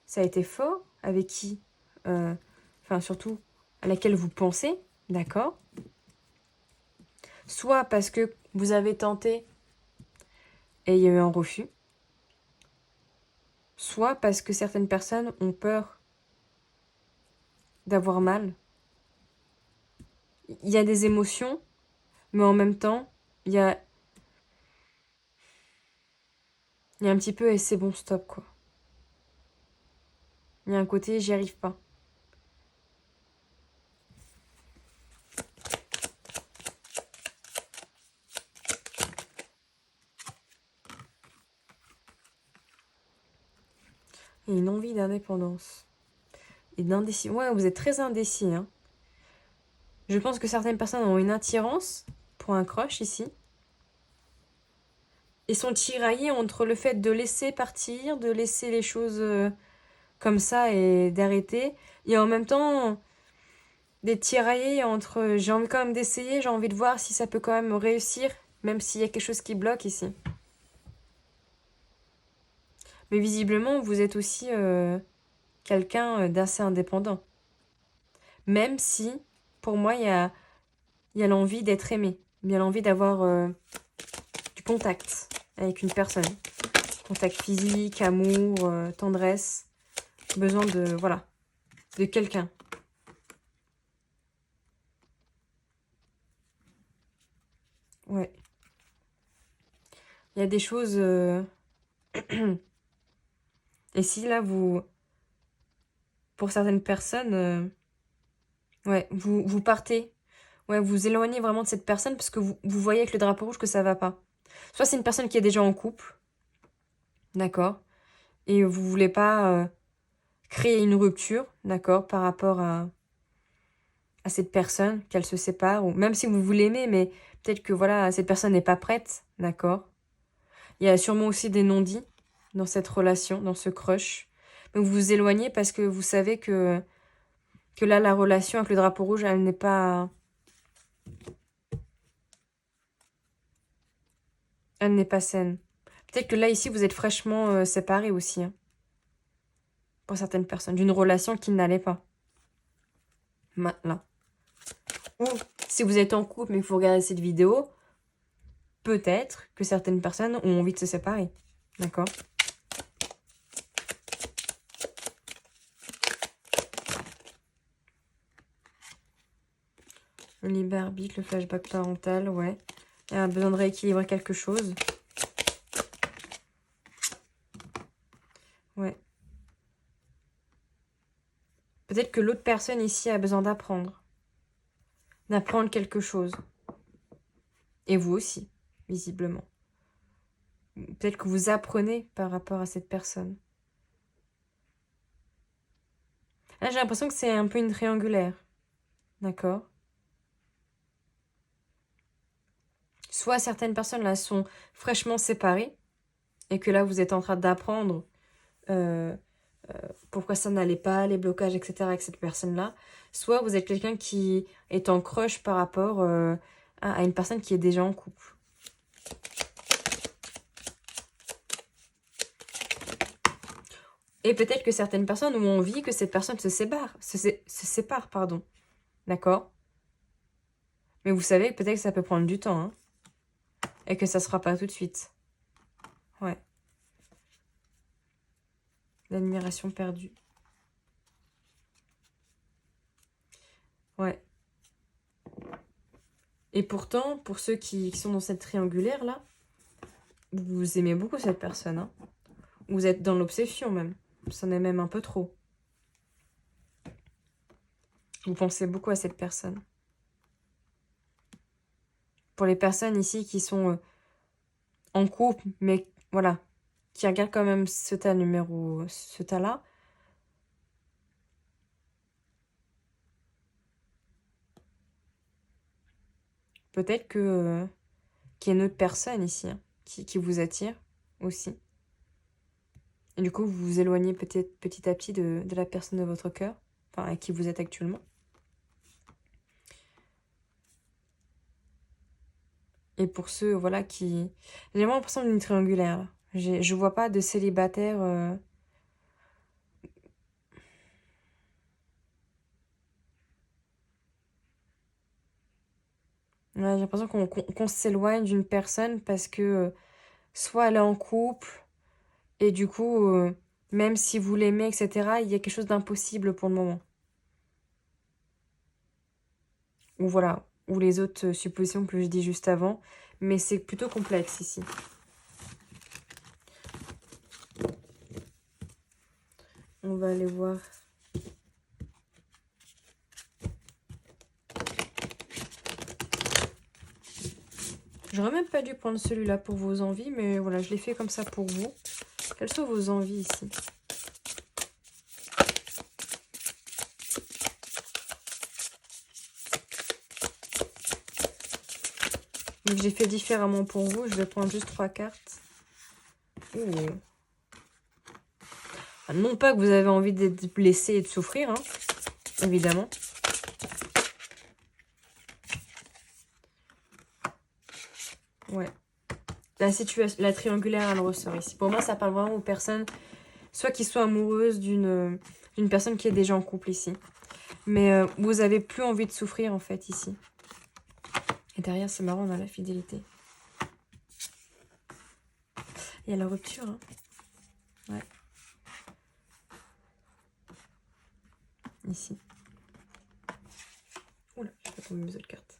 ça a été fort, avec qui, enfin surtout à laquelle vous pensez, d'accord? Soit parce que vous avez tenté et il y a eu un refus, soit parce que certaines personnes ont peur d'avoir mal. Il y a des émotions, mais en même temps, il y a un petit peu et c'est bon, stop quoi. Il y a un côté j'y arrive pas. Il y a une envie d'indépendance et d'indécision. Ouais, vous êtes très indécis, hein. Je pense que certaines personnes ont une attirance pour un crush ici. Et sont tiraillées entre le fait de laisser partir, de laisser les choses comme ça et d'arrêter. Et en même temps, d'être tiraillées entre j'ai envie quand même d'essayer, j'ai envie de voir si ça peut quand même réussir, même s'il y a quelque chose qui bloque ici. Mais visiblement, vous êtes aussi quelqu'un d'assez indépendant. Même si, pour moi, il y a l'envie d'être aimé. Il y a l'envie d'avoir du contact avec une personne. Contact physique, amour, tendresse. Besoin de, voilà, de quelqu'un. Ouais. Il y a des choses... Et si là, pour certaines personnes, ouais, vous partez. Ouais, vous vous éloignez vraiment de cette personne parce que vous voyez avec le drapeau rouge que ça va pas. Soit c'est une personne qui est déjà en couple, d'accord, et vous voulez pas créer une rupture, d'accord, par rapport à cette personne, qu'elle se sépare, ou même si vous l'aimez, mais peut-être que voilà, cette personne n'est pas prête, d'accord. Il y a sûrement aussi des non-dits dans cette relation, dans ce crush. Donc vous vous éloignez parce que vous savez que là, la relation avec le drapeau rouge, elle n'est pas... Elle n'est pas saine. Peut-être que là, ici, vous êtes fraîchement séparés aussi, hein, pour certaines personnes, d'une relation qui n'allait pas. Maintenant. Ou si vous êtes en couple mais que vous regardez cette vidéo, peut-être que certaines personnes ont envie de se séparer. D'accord? Le libre arbitre, le flashback parental, ouais. Il y a besoin de rééquilibrer quelque chose. Ouais. Peut-être que l'autre personne ici a besoin d'apprendre. D'apprendre quelque chose. Et vous aussi, visiblement. Peut-être que vous apprenez par rapport à cette personne. Là, j'ai l'impression que c'est un peu une triangulaire. D'accord? Soit certaines personnes là sont fraîchement séparées et que là vous êtes en train d'apprendre euh, pourquoi ça n'allait pas, les blocages, etc. avec cette personne-là. Soit vous êtes quelqu'un qui est en crush par rapport à une personne qui est déjà en couple. Et peut-être que certaines personnes ont envie que cette personne se sépare, pardon. D'accord? Mais vous savez, peut-être que ça peut prendre du temps, hein, et que ça ne sera pas tout de suite. Ouais. L'admiration perdue. Ouais. Et pourtant, pour ceux qui sont dans cette triangulaire-là, vous aimez beaucoup cette personne, hein. Vous êtes dans l'obsession même. C'en est même un peu trop. Vous pensez beaucoup à cette personne. Pour les personnes ici qui sont en couple, mais voilà, qui regardent quand même ce tas-là, peut-être qu'il y a une autre personne ici, hein, qui vous attire aussi. Et du coup, vous vous éloignez peut-être petit à petit de la personne de votre cœur, enfin, avec qui vous êtes actuellement. Et pour ceux, voilà, qui... J'ai vraiment l'impression d'une triangulaire, là. Je vois pas de célibataire... Ouais, j'ai l'impression qu'on s'éloigne d'une personne parce que soit elle est en couple, et du coup, même si vous l'aimez, etc., il y a quelque chose d'impossible pour le moment. Ou voilà, ou les autres suppositions que je dis juste avant, mais c'est plutôt complexe ici. On va aller voir. J'aurais même pas dû prendre celui-là pour vos envies, mais voilà, je l'ai fait comme ça pour vous. Quelles sont vos envies ici? Donc j'ai fait différemment pour vous, je vais prendre juste 3 cartes. Ouh. Non pas que vous avez envie d'être blessé et de souffrir, hein, évidemment. Ouais. La situation, la triangulaire, elle ressort ici. Pour moi, ça parle vraiment aux personnes, soit qui sont amoureuses d'une personne qui est déjà en couple ici. Mais vous avez plus envie de souffrir, en fait, ici. Et derrière, c'est marrant, on a la fidélité. Il y a la rupture, hein. Ouais. Ici. Oula, je vais tomber mes autres cartes.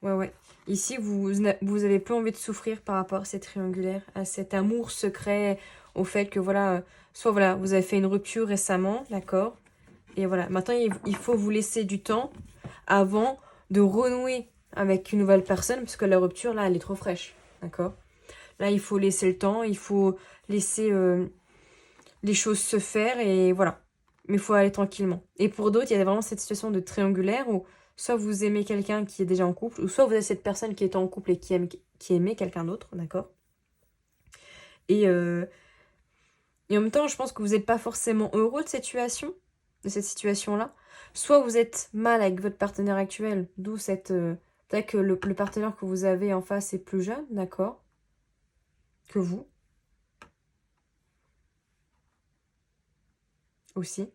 Ouais, ouais. Ici, vous avez plus envie de souffrir par rapport à cette triangulaire, à cet amour secret, au fait que, voilà, soit, voilà, vous avez fait une rupture récemment, d'accord? Et voilà, maintenant, il faut vous laisser du temps avant de renouer avec une nouvelle personne, parce que la rupture, là, elle est trop fraîche, d'accord? Là, il faut laisser le temps, il faut laisser les choses se faire, et voilà. Mais il faut aller tranquillement. Et pour d'autres, il y a vraiment cette situation de triangulaire où soit vous aimez quelqu'un qui est déjà en couple, ou soit vous êtes cette personne qui est en couple et qui aimait quelqu'un d'autre, d'accord? Et, et en même temps, je pense que vous n'êtes pas forcément heureux de cette situation-là. Soit vous êtes mal avec votre partenaire actuel, d'où cette... peut-être que le partenaire que vous avez en face est plus jeune, d'accord? Que vous, aussi.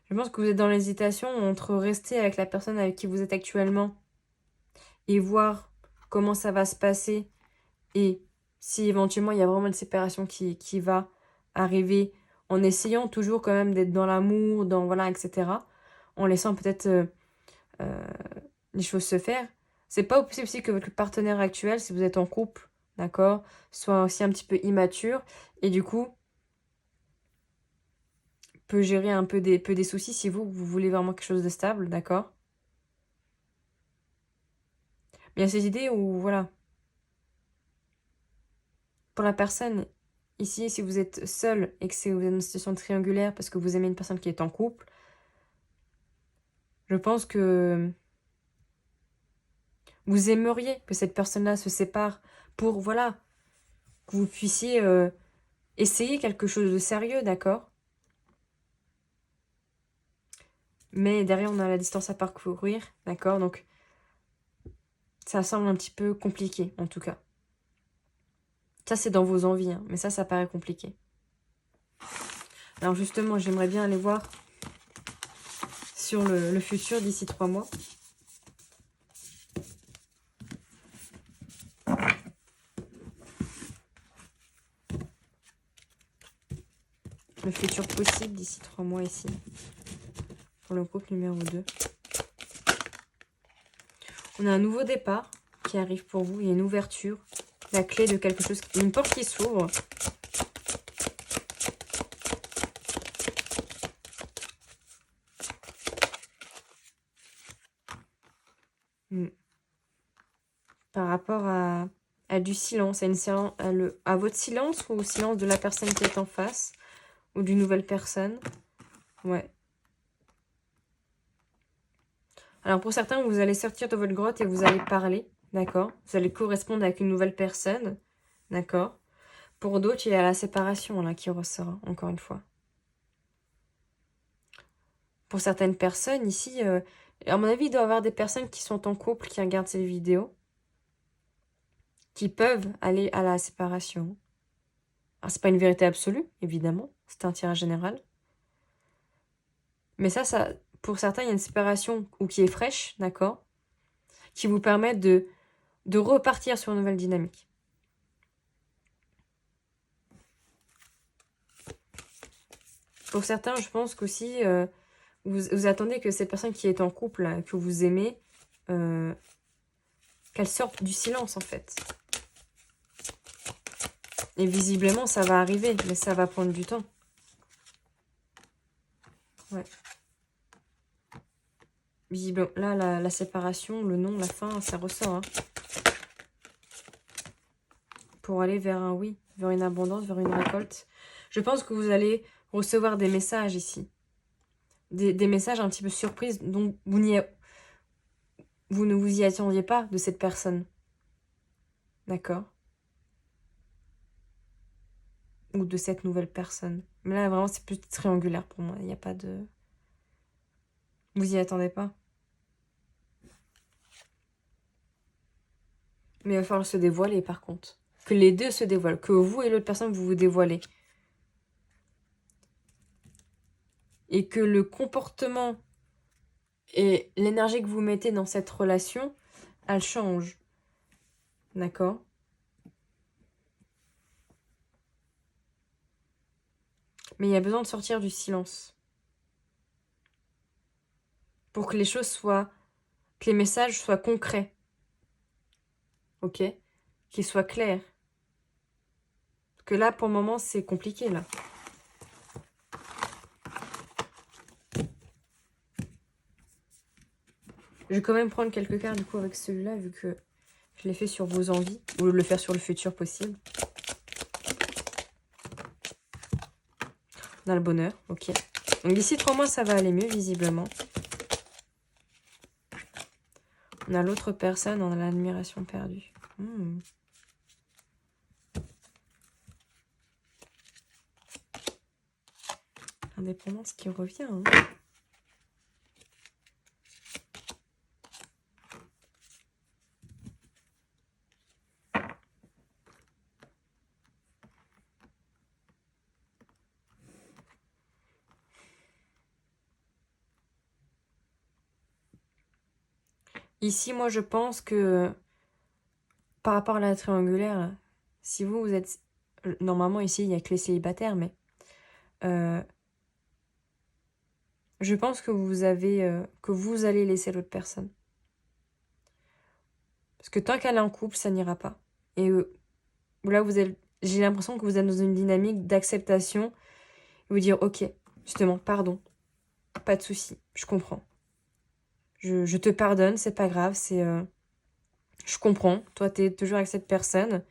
Je pense que vous êtes dans l'hésitation entre rester avec la personne avec qui vous êtes actuellement et voir comment ça va se passer et si éventuellement il y a vraiment une séparation qui va arriver en essayant toujours quand même d'être dans l'amour, dans voilà, etc. En laissant peut-être euh, les choses se faire. C'est pas possible aussi que votre partenaire actuel, si vous êtes en couple, d'accord, soit aussi un petit peu immature et du coup peut gérer un peu des soucis si vous voulez vraiment quelque chose de stable, d'accord? Mais il y a ces idées où, voilà, pour la personne, ici, si vous êtes seul et que vous êtes dans une situation triangulaire parce que vous aimez une personne qui est en couple, je pense que vous aimeriez que cette personne-là se sépare pour, voilà, que vous puissiez essayer quelque chose de sérieux, d'accord? Mais derrière, on a la distance à parcourir, d'accord? Donc, ça semble un petit peu compliqué, en tout cas. Ça, c'est dans vos envies, hein, mais ça paraît compliqué. Alors justement, j'aimerais bien aller voir sur le futur d'ici 3 mois. Le futur possible d'ici 3 mois ici. Pour le groupe numéro 2. On a un nouveau départ qui arrive pour vous. Il y a une ouverture. La clé de quelque chose. Une porte qui s'ouvre. Par rapport à du silence. À votre silence ou au silence de la personne qui est en face. Ou d'une nouvelle personne. Ouais. Alors pour certains, vous allez sortir de votre grotte et vous allez parler. d'accord? Vous allez correspondre avec une nouvelle personne, d'accord? Pour d'autres, il y a la séparation là qui ressort, hein, encore une fois. Pour certaines personnes, ici, à mon avis, il doit y avoir des personnes qui sont en couple, qui regardent ces vidéos, qui peuvent aller à la séparation. Alors, c'est pas une vérité absolue, évidemment, c'est un tirage général. Mais ça, pour certains, il y a une séparation ou qui est fraîche, d'accord? Qui vous permet de repartir sur une nouvelle dynamique. Pour certains, je pense qu'aussi, vous attendez que cette personne qui est en couple, là, que vous aimez, qu'elle sorte du silence, en fait. Et visiblement, ça va arriver, mais ça va prendre du temps. Ouais. Visiblement, là, la séparation, le non, la fin, ça ressort. Hein. Pour aller vers un oui, vers une abondance, vers une récolte. Je pense que vous allez recevoir des messages ici. Des messages un petit peu surprises dont vous ne vous y attendiez pas de cette personne. D'accord? Ou de cette nouvelle personne. Mais là, vraiment, c'est plus triangulaire pour moi. Il n'y a pas de... Vous y attendez pas. Mais il va falloir se dévoiler, par contre. Que les deux se dévoilent. Que vous et l'autre personne, vous vous dévoilez. Et que le comportement et l'énergie que vous mettez dans cette relation, elle change. D'accord? Mais il y a besoin de sortir du silence. Pour que les choses soient... Que les messages soient concrets. Ok? Qu'ils soient clairs. Parce que là, pour le moment, c'est compliqué, là. Je vais quand même prendre quelques cartes, du coup, avec celui-là, vu que je l'ai fait sur vos envies. Ou le faire sur le futur possible. On a le bonheur, ok. Donc d'ici 3 mois, ça va aller mieux, visiblement. On a l'autre personne, on a l'admiration perdue. Indépendance qui revient. Hein. Ici, moi, je pense que par rapport à la triangulaire, si vous êtes... Normalement, ici, il n'y a que les célibataires, mais... je pense que vous allez laisser l'autre personne. Parce que tant qu'elle est en couple, ça n'ira pas. Et là, j'ai l'impression que vous êtes dans une dynamique d'acceptation. Vous dire, ok, justement, pardon. Pas de souci, je comprends. Je te pardonne, c'est pas grave, c'est... je comprends, toi, t'es toujours avec cette personne.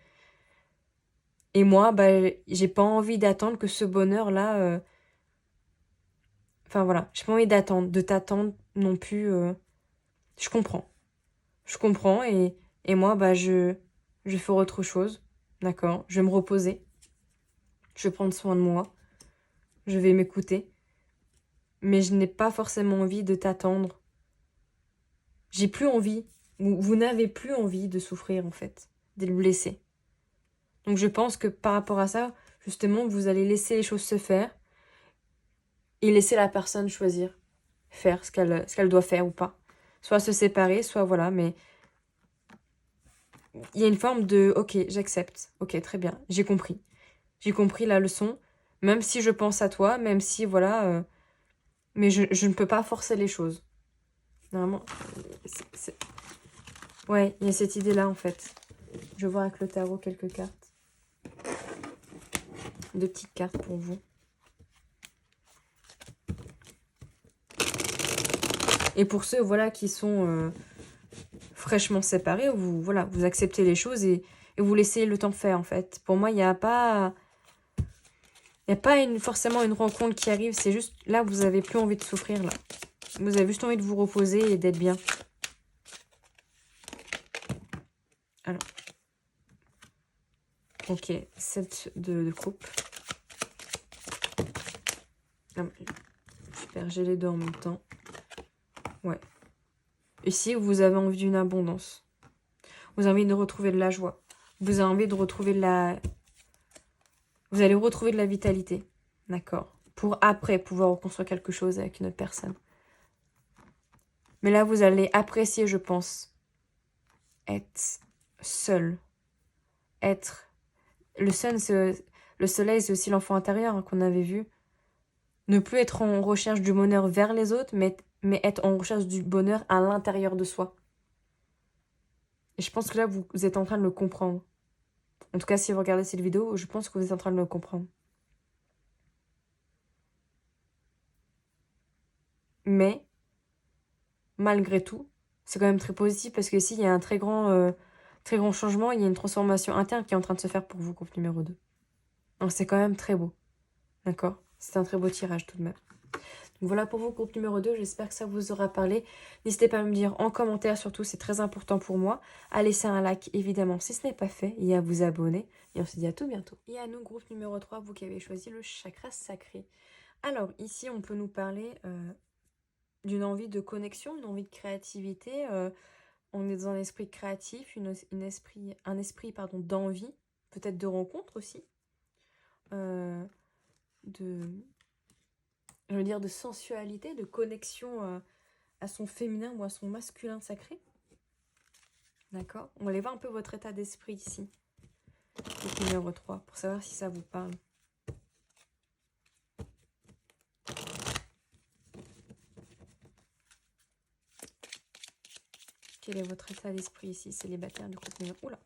Et moi, bah, j'ai pas envie d'attendre que ce bonheur-là... Enfin, voilà, j'ai pas envie de t'attendre non plus. Je comprends. Je comprends et moi, bah, je vais faire autre chose. D'accord? Je vais me reposer. Je vais prendre soin de moi. Je vais m'écouter. Mais je n'ai pas forcément envie de t'attendre. J'ai plus envie. Vous n'avez plus envie de souffrir, en fait. D'être blessé. Donc, je pense que par rapport à ça, justement, vous allez laisser les choses se faire. Et laisser la personne choisir. Faire ce qu'elle doit faire ou pas. Soit se séparer, soit voilà, mais... Il y a une forme de « ok, j'accepte, ok, très bien, j'ai compris. J'ai compris la leçon, même si je pense à toi, même si, voilà, mais je ne peux pas forcer les choses. » Normalement, ouais, il y a cette idée-là, en fait. Je vois avec le tarot quelques cartes. 2 petites cartes pour vous. Et pour ceux, voilà, qui sont... fraîchement séparés, vous acceptez les choses et vous laissez le temps faire, en fait. Pour moi, il n'y a pas... Il n'y a pas forcément une rencontre qui arrive, c'est juste... Là, vous n'avez plus envie de souffrir, là. Vous avez juste envie de vous reposer et d'être bien. Alors, ok, 7 de coupe. Ah, super, j'ai les deux en même temps. Ouais. Ici, vous avez envie d'une abondance. Vous avez envie de retrouver de la joie. Vous avez envie de retrouver de la... Vous allez retrouver de la vitalité. D'accord. Pour après pouvoir reconstruire quelque chose avec une autre personne. Mais là, vous allez apprécier, je pense, être seul. Être... Le soleil, c'est aussi l'enfant intérieur hein, qu'on avait vu. Ne plus être en recherche du bonheur vers les autres, mais être en recherche du bonheur à l'intérieur de soi. Et je pense que là, vous êtes en train de le comprendre. En tout cas, si vous regardez cette vidéo, je pense que vous êtes en train de le comprendre. Mais, malgré tout, c'est quand même très positif parce que ici, il y a un très grand changement. Il y a une transformation interne qui est en train de se faire pour vous, groupe numéro 2. Donc, c'est quand même très beau. D'accord? C'est un très beau tirage tout de même. Donc voilà pour vous, groupe numéro 2. J'espère que ça vous aura parlé. N'hésitez pas à me dire en commentaire, surtout, c'est très important pour moi. À laisser un like, évidemment, si ce n'est pas fait, et à vous abonner. Et on se dit à tout bientôt. Et à nous, groupe numéro 3, vous qui avez choisi le chakra sacré. Alors, ici, on peut nous parler d'une envie de connexion, une envie de créativité. On est dans un esprit créatif, un esprit d'envie, peut-être de rencontre aussi. De sensualité, de connexion à son féminin ou à son masculin sacré. D'accord? On va aller voir un peu votre état d'esprit ici. Le numéro 3, pour savoir si ça vous parle. Quel est votre état d'esprit ici, célibataire du groupe numéro... Oula!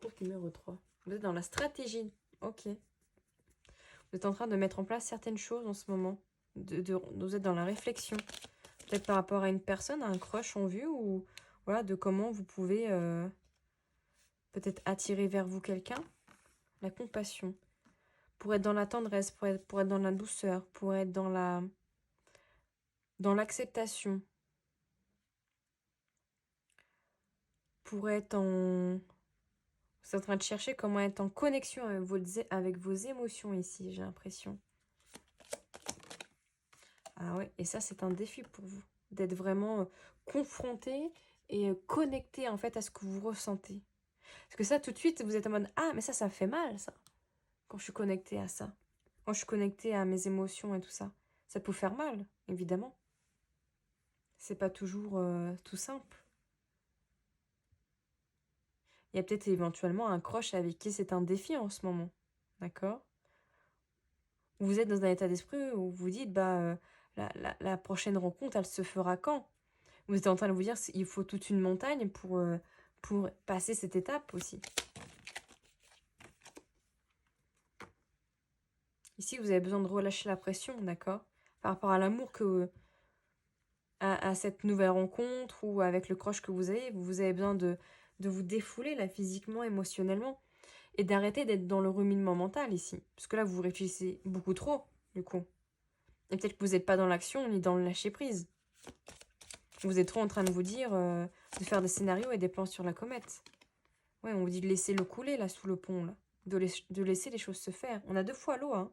Groupe numéro 3. Vous êtes dans la stratégie. Ok. Vous êtes en train de mettre en place certaines choses en ce moment. Vous êtes dans la réflexion. Peut-être par rapport à une personne, à un crush en vue, ou voilà, de comment vous pouvez peut-être attirer vers vous quelqu'un. La compassion. Pour être dans la tendresse, pour être dans la douceur, pour être dans l'acceptation. Pour être en... Vous êtes en train de chercher comment être en connexion avec vos émotions ici, j'ai l'impression. Ah ouais, et ça c'est un défi pour vous. D'être vraiment confronté et connecté en fait à ce que vous ressentez. Parce que ça tout de suite vous êtes en mode ah mais ça me fait mal ça. Quand je suis connectée à ça. Quand je suis connectée à mes émotions et tout ça. Ça peut faire mal, évidemment. C'est pas toujours tout simple. Il y a peut-être éventuellement un crush avec qui c'est un défi en ce moment. D'accord? Vous êtes dans un état d'esprit où vous dites, la prochaine rencontre, elle se fera quand? Vous êtes en train de vous dire qu'il faut toute une montagne pour passer cette étape aussi. Ici, vous avez besoin de relâcher la pression, d'accord? Par rapport à l'amour à cette nouvelle rencontre ou avec le crush que vous avez besoin de vous défouler là, physiquement, émotionnellement. Et d'arrêter d'être dans le ruminement mental ici. Parce que là, vous réfléchissez beaucoup trop, du coup. Et peut-être que vous n'êtes pas dans l'action ni dans le lâcher-prise. Vous êtes trop en train de vous dire de faire des scénarios et des plans sur la comète. Ouais, on vous dit de laisser l'eau couler, là, sous le pont, là. De laisser les choses se faire. On a 2 fois l'eau, hein.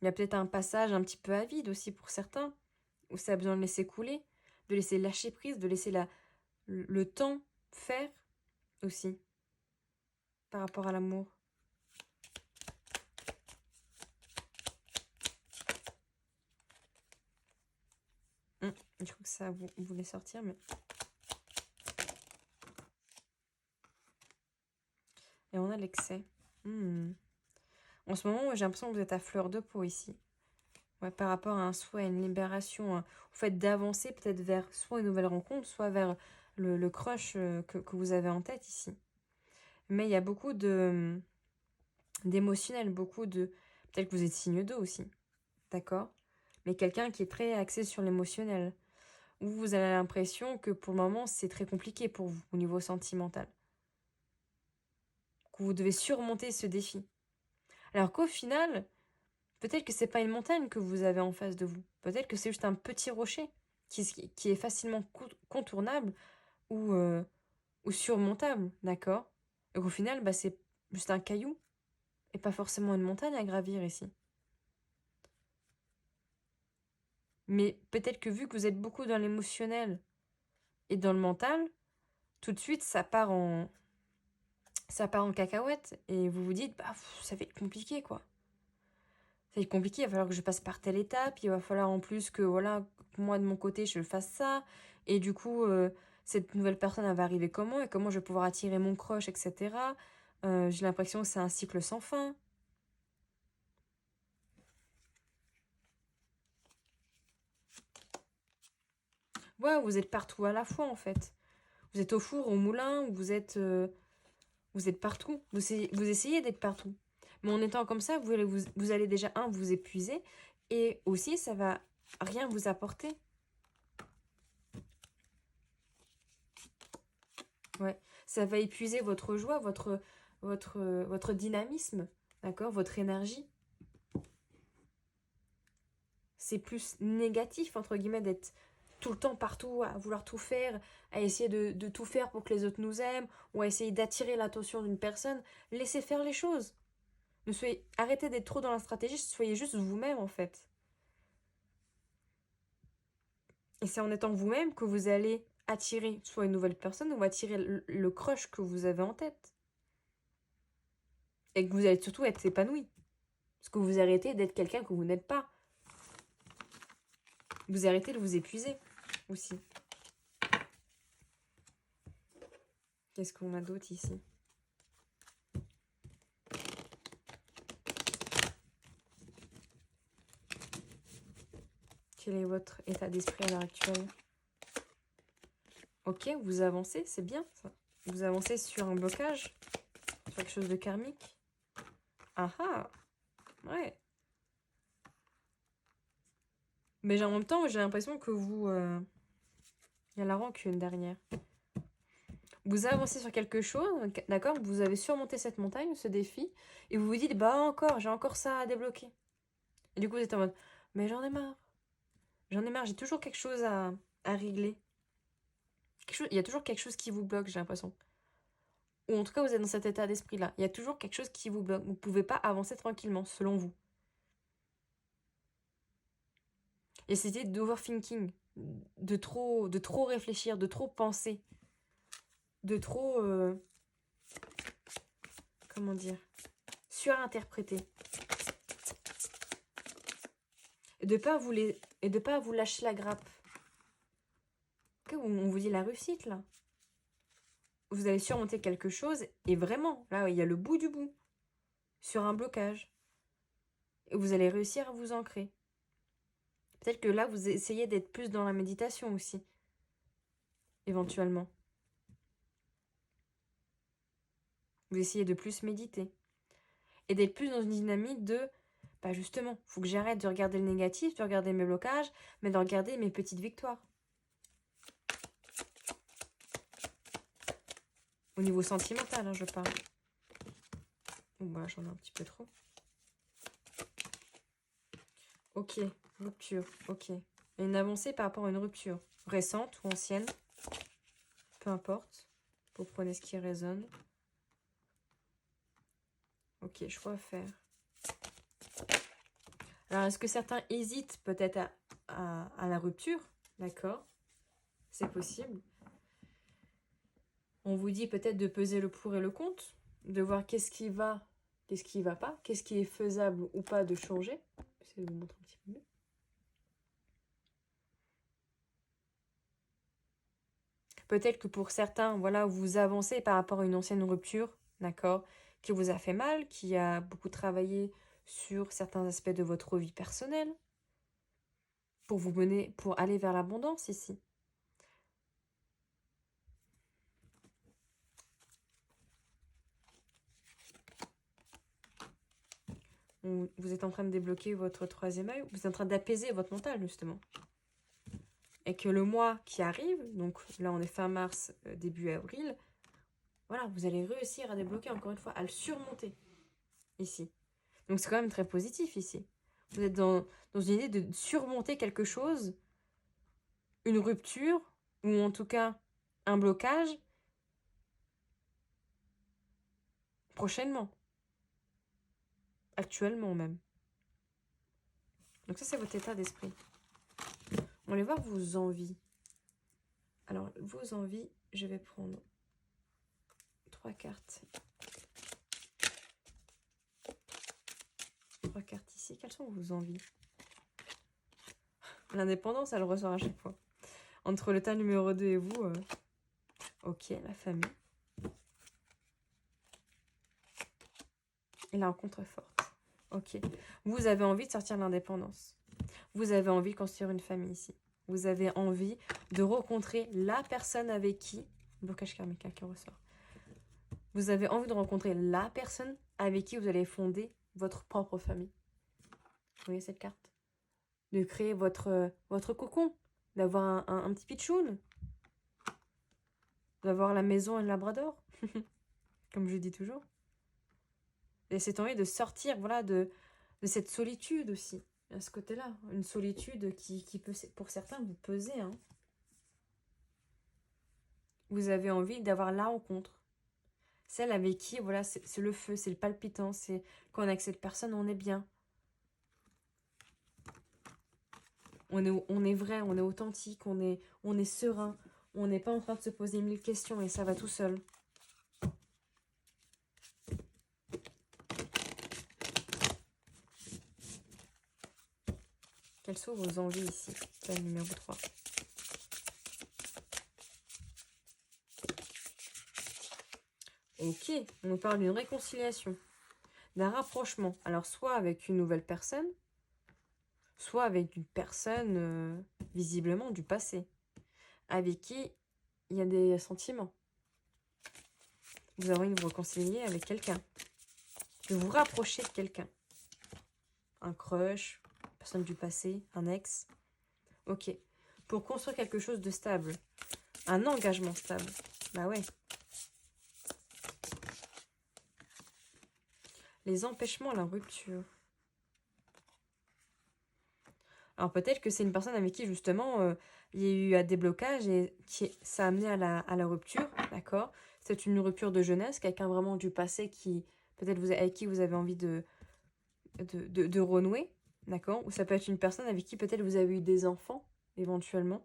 Il y a peut-être un passage un petit peu à vide aussi pour certains, où ça a besoin de laisser couler, de laisser lâcher prise, de laisser le temps faire aussi, par rapport à l'amour. Je crois que ça vous voulait sortir, mais... Et on a l'excès. En ce moment, j'ai l'impression que vous êtes à fleur de peau ici. Ouais, par rapport à un souhait, une libération, au fait d'avancer peut-être vers soit une nouvelle rencontre, soit vers le crush que vous avez en tête ici. Mais il y a beaucoup d'émotionnel, beaucoup de... Peut-être que vous êtes signe d'eau aussi, d'accord? Mais quelqu'un qui est très axé sur l'émotionnel. Ou vous avez l'impression que pour le moment, c'est très compliqué pour vous au niveau sentimental. Que vous devez surmonter ce défi. Alors qu'au final, peut-être que c'est pas une montagne que vous avez en face de vous. Peut-être que c'est juste un petit rocher. qui est facilement contournable ou surmontable, d'accord? Et qu'au final, bah, c'est juste un caillou et pas forcément une montagne à gravir ici. Mais peut-être que vu que vous êtes beaucoup dans l'émotionnel et dans le mental, tout de suite, ça part en cacahuète et vous vous dites, bah, ça va être compliqué, quoi. Ça va être compliqué, il va falloir que je passe par telle étape, il va falloir en plus que, voilà, moi, de mon côté, je fasse ça. Et du coup, cette nouvelle personne, elle va arriver comment et comment je vais pouvoir attirer mon crush, etc. J'ai l'impression que c'est un cycle sans fin. Ouais, vous êtes partout à la fois, en fait. Vous êtes au four, au moulin, vous êtes partout. Vous essayez d'être partout. Mais en étant comme ça, vous allez déjà, vous épuiser. Et aussi, ça va rien vous apporter. Ouais. Ça va épuiser votre joie, votre dynamisme, d'accord? Votre énergie. C'est plus négatif, entre guillemets, d'être tout le temps partout, à vouloir tout faire, à essayer de tout faire pour que les autres nous aiment, ou à essayer d'attirer l'attention d'une personne. Laissez faire les choses. Arrêtez d'être trop dans la stratégie, soyez juste vous-même en fait. Et c'est en étant vous-même que vous allez attirer soit une nouvelle personne ou attirer le crush que vous avez en tête. Et que vous allez surtout être épanoui. Parce que vous arrêtez d'être quelqu'un que vous n'êtes pas. Vous arrêtez de vous épuiser aussi. Qu'est-ce qu'on a d'autre ici? Quel est votre état d'esprit à l'heure actuelle? Ok, vous avancez, c'est bien ça. Vous avancez sur un blocage, sur quelque chose de karmique. Ah ah, ouais. Mais en même temps, j'ai l'impression que vous... Il y a la rancune derrière. Vous avancez sur quelque chose, d'accord? Vous avez surmonté cette montagne, ce défi, et vous vous dites, bah encore, j'ai encore ça à débloquer. Et du coup, vous êtes en mode, mais j'en ai marre. J'en ai marre, j'ai toujours quelque chose à régler. Il y a toujours quelque chose qui vous bloque, j'ai l'impression. Ou en tout cas, vous êtes dans cet état d'esprit-là. Il y a toujours quelque chose qui vous bloque. Vous ne pouvez pas avancer tranquillement, selon vous. Et c'était d'overthinking, de trop réfléchir, de trop penser, de trop, comment dire, surinterpréter. Et de pas vous lâcher la grappe. Okay, on vous dit la réussite, là. Vous allez surmonter quelque chose, et vraiment, là, il y a le bout du bout, sur un blocage. Et vous allez réussir à vous ancrer. Peut-être que là, vous essayez d'être plus dans la méditation aussi, éventuellement. Vous essayez de plus méditer. Et d'être plus dans une dynamique de, bah justement, faut que j'arrête de regarder le négatif, de regarder mes blocages, mais de regarder mes petites victoires. Au niveau sentimental, hein, je parle. Bon, bah, j'en ai un petit peu trop. Ok, rupture, ok. Une avancée par rapport à une rupture. Récente ou ancienne. Peu importe. Vous prenez ce qui résonne. Ok, choix à faire. Alors, est-ce que certains hésitent peut-être à la rupture? D'accord, c'est possible. On vous dit peut-être de peser le pour et le contre, de voir qu'est-ce qui va pas, qu'est-ce qui est faisable ou pas de changer. J'essaie de vous montrer un petit peu mieux. Peut-être que pour certains, voilà, vous avancez par rapport à une ancienne rupture, d'accord, qui vous a fait mal, qui a beaucoup travaillé sur certains aspects de votre vie personnelle, pour aller vers l'abondance ici. Vous êtes en train de débloquer votre troisième œil, vous êtes en train d'apaiser votre mental, justement. Et que le mois qui arrive, donc là on est fin mars, début avril, voilà, vous allez réussir à débloquer, encore une fois, à le surmonter, ici. Donc c'est quand même très positif, ici. Vous êtes dans une idée de surmonter quelque chose une rupture, ou en tout cas un blocage, prochainement. Actuellement même. Donc ça, c'est votre état d'esprit. On va aller voir vos envies. Alors, vos envies, je vais prendre 3 cartes. 3 cartes ici. Quelles sont vos envies? L'indépendance, elle ressort à chaque fois. Entre le tas numéro 2 et vous, ok, la famille. Et la rencontre forte. Ok. Vous avez envie de sortir de l'indépendance. Vous avez envie de construire une famille ici. Vous avez envie de rencontrer la personne avec qui... Blocage karmique qui ressort. Vous avez envie de rencontrer la personne avec qui vous allez fonder votre propre famille. Vous voyez cette carte? De créer votre cocon. D'avoir un petit pitchoun. D'avoir la maison et le labrador. Comme je dis toujours. Et cette envie de sortir, voilà, de cette solitude aussi. À ce côté-là. Une solitude qui peut, pour certains, vous peser. Hein. Vous avez envie d'avoir la rencontre. Celle avec qui, voilà, c'est le feu, c'est le palpitant. C'est quand on est avec cette personne, on est bien. On est vrai, on est authentique, on est serein. On n'est pas en train de se poser 1000 questions et ça va tout seul. Quelles sont vos envies ici? La numéro 3. Ok, on nous parle d'une réconciliation, d'un rapprochement. Alors, soit avec une nouvelle personne, soit avec une personne, visiblement, du passé, avec qui il y a des sentiments. Vous avez envie de vous réconcilier avec quelqu'un, de vous rapprocher de quelqu'un. Un crush, une personne du passé, un ex. Ok, pour construire quelque chose de stable, un engagement stable. Bah ouais. Les empêchements à la rupture. Alors peut-être que c'est une personne avec qui justement il y a eu un déblocage et ça a amené à la rupture, d'accord? C'est une rupture de jeunesse, quelqu'un vraiment du passé qui peut-être avec qui vous avez envie de renouer, d'accord? Ou ça peut être une personne avec qui peut-être vous avez eu des enfants, éventuellement.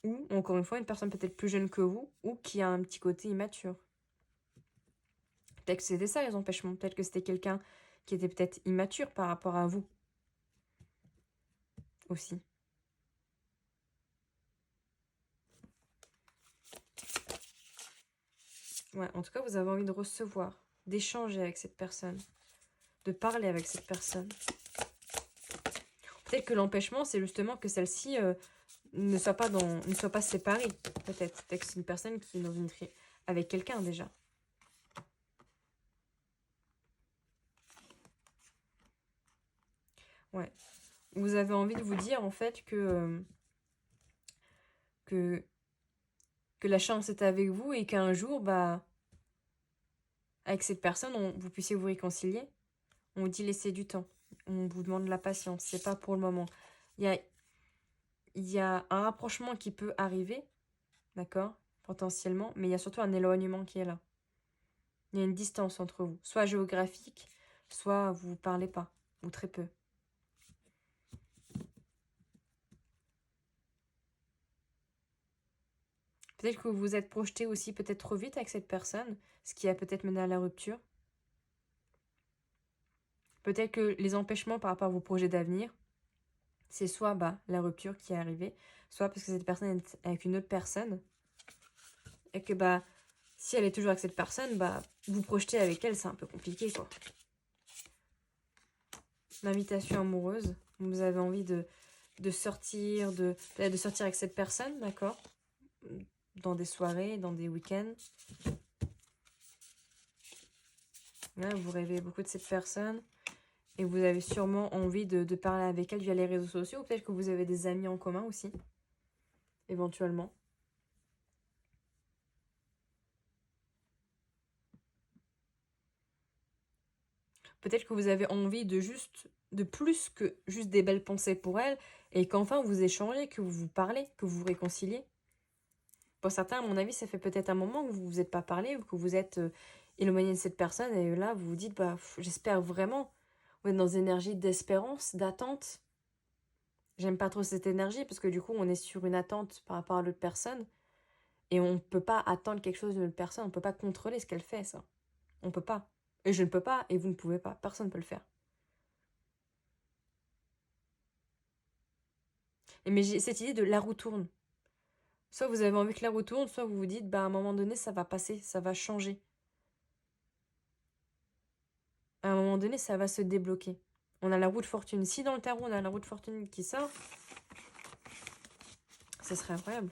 Ou, encore une fois, une personne peut-être plus jeune que vous ou qui a un petit côté immature. Peut-être que c'était ça les empêchements. Peut-être que c'était quelqu'un qui était peut-être immature par rapport à vous. Aussi. Ouais, en tout cas, vous avez envie de recevoir, d'échanger avec cette personne, de parler avec cette personne. Peut-être que l'empêchement, c'est justement que celle-ci ne soit pas séparée. Peut-être que c'est une personne qui est dans une avec quelqu'un déjà. Ouais. Vous avez envie de vous dire en fait que la chance est avec vous et qu'un jour, bah, avec cette personne, vous puissiez vous réconcilier. On vous dit laissez du temps. On vous demande de la patience. C'est pas pour le moment. Il y a un rapprochement qui peut arriver, d'accord, potentiellement, mais il y a surtout un éloignement qui est là. Il y a une distance entre vous, soit géographique, soit vous ne parlez pas, ou très peu. Peut-être que vous vous êtes projeté aussi peut-être trop vite avec cette personne, ce qui a peut-être mené à la rupture. Peut-être que les empêchements par rapport à vos projets d'avenir, c'est soit la rupture qui est arrivée, soit parce que cette personne est avec une autre personne, et que si elle est toujours avec cette personne, vous projeter avec elle, c'est un peu compliqué, quoi. L'invitation amoureuse, vous avez envie de sortir, peut-être de sortir avec cette personne, d'accord? Dans des soirées, dans des week-ends. Là, vous rêvez beaucoup de cette personne. Et vous avez sûrement envie de parler avec elle via les réseaux sociaux. Ou peut-être que vous avez des amis en commun aussi. Éventuellement. Peut-être que vous avez envie de plus que juste des belles pensées pour elle, Et qu'enfin vous échangez, que vous vous parlez, que vous vous réconciliez. Pour certains, à mon avis, ça fait peut-être un moment que vous vous êtes pas parlé ou que vous êtes éloigné de cette personne et là, vous vous dites, bah, j'espère vraiment. Vous êtes dans une énergie d'espérance, d'attente. J'aime pas trop cette énergie parce que du coup, on est sur une attente par rapport à l'autre personne et on ne peut pas attendre quelque chose d'une autre personne. On ne peut pas contrôler ce qu'elle fait, ça. On peut pas. Et je ne peux pas et vous ne pouvez pas. Personne ne peut le faire. Mais j'ai cette idée de la roue tourne. Soit vous avez envie que la roue tourne, soit vous vous dites, bah, à un moment donné, ça va passer, ça va changer. À un moment donné, ça va se débloquer. On a la roue de fortune. Si dans le tarot, on a la roue de fortune qui sort, ça serait incroyable.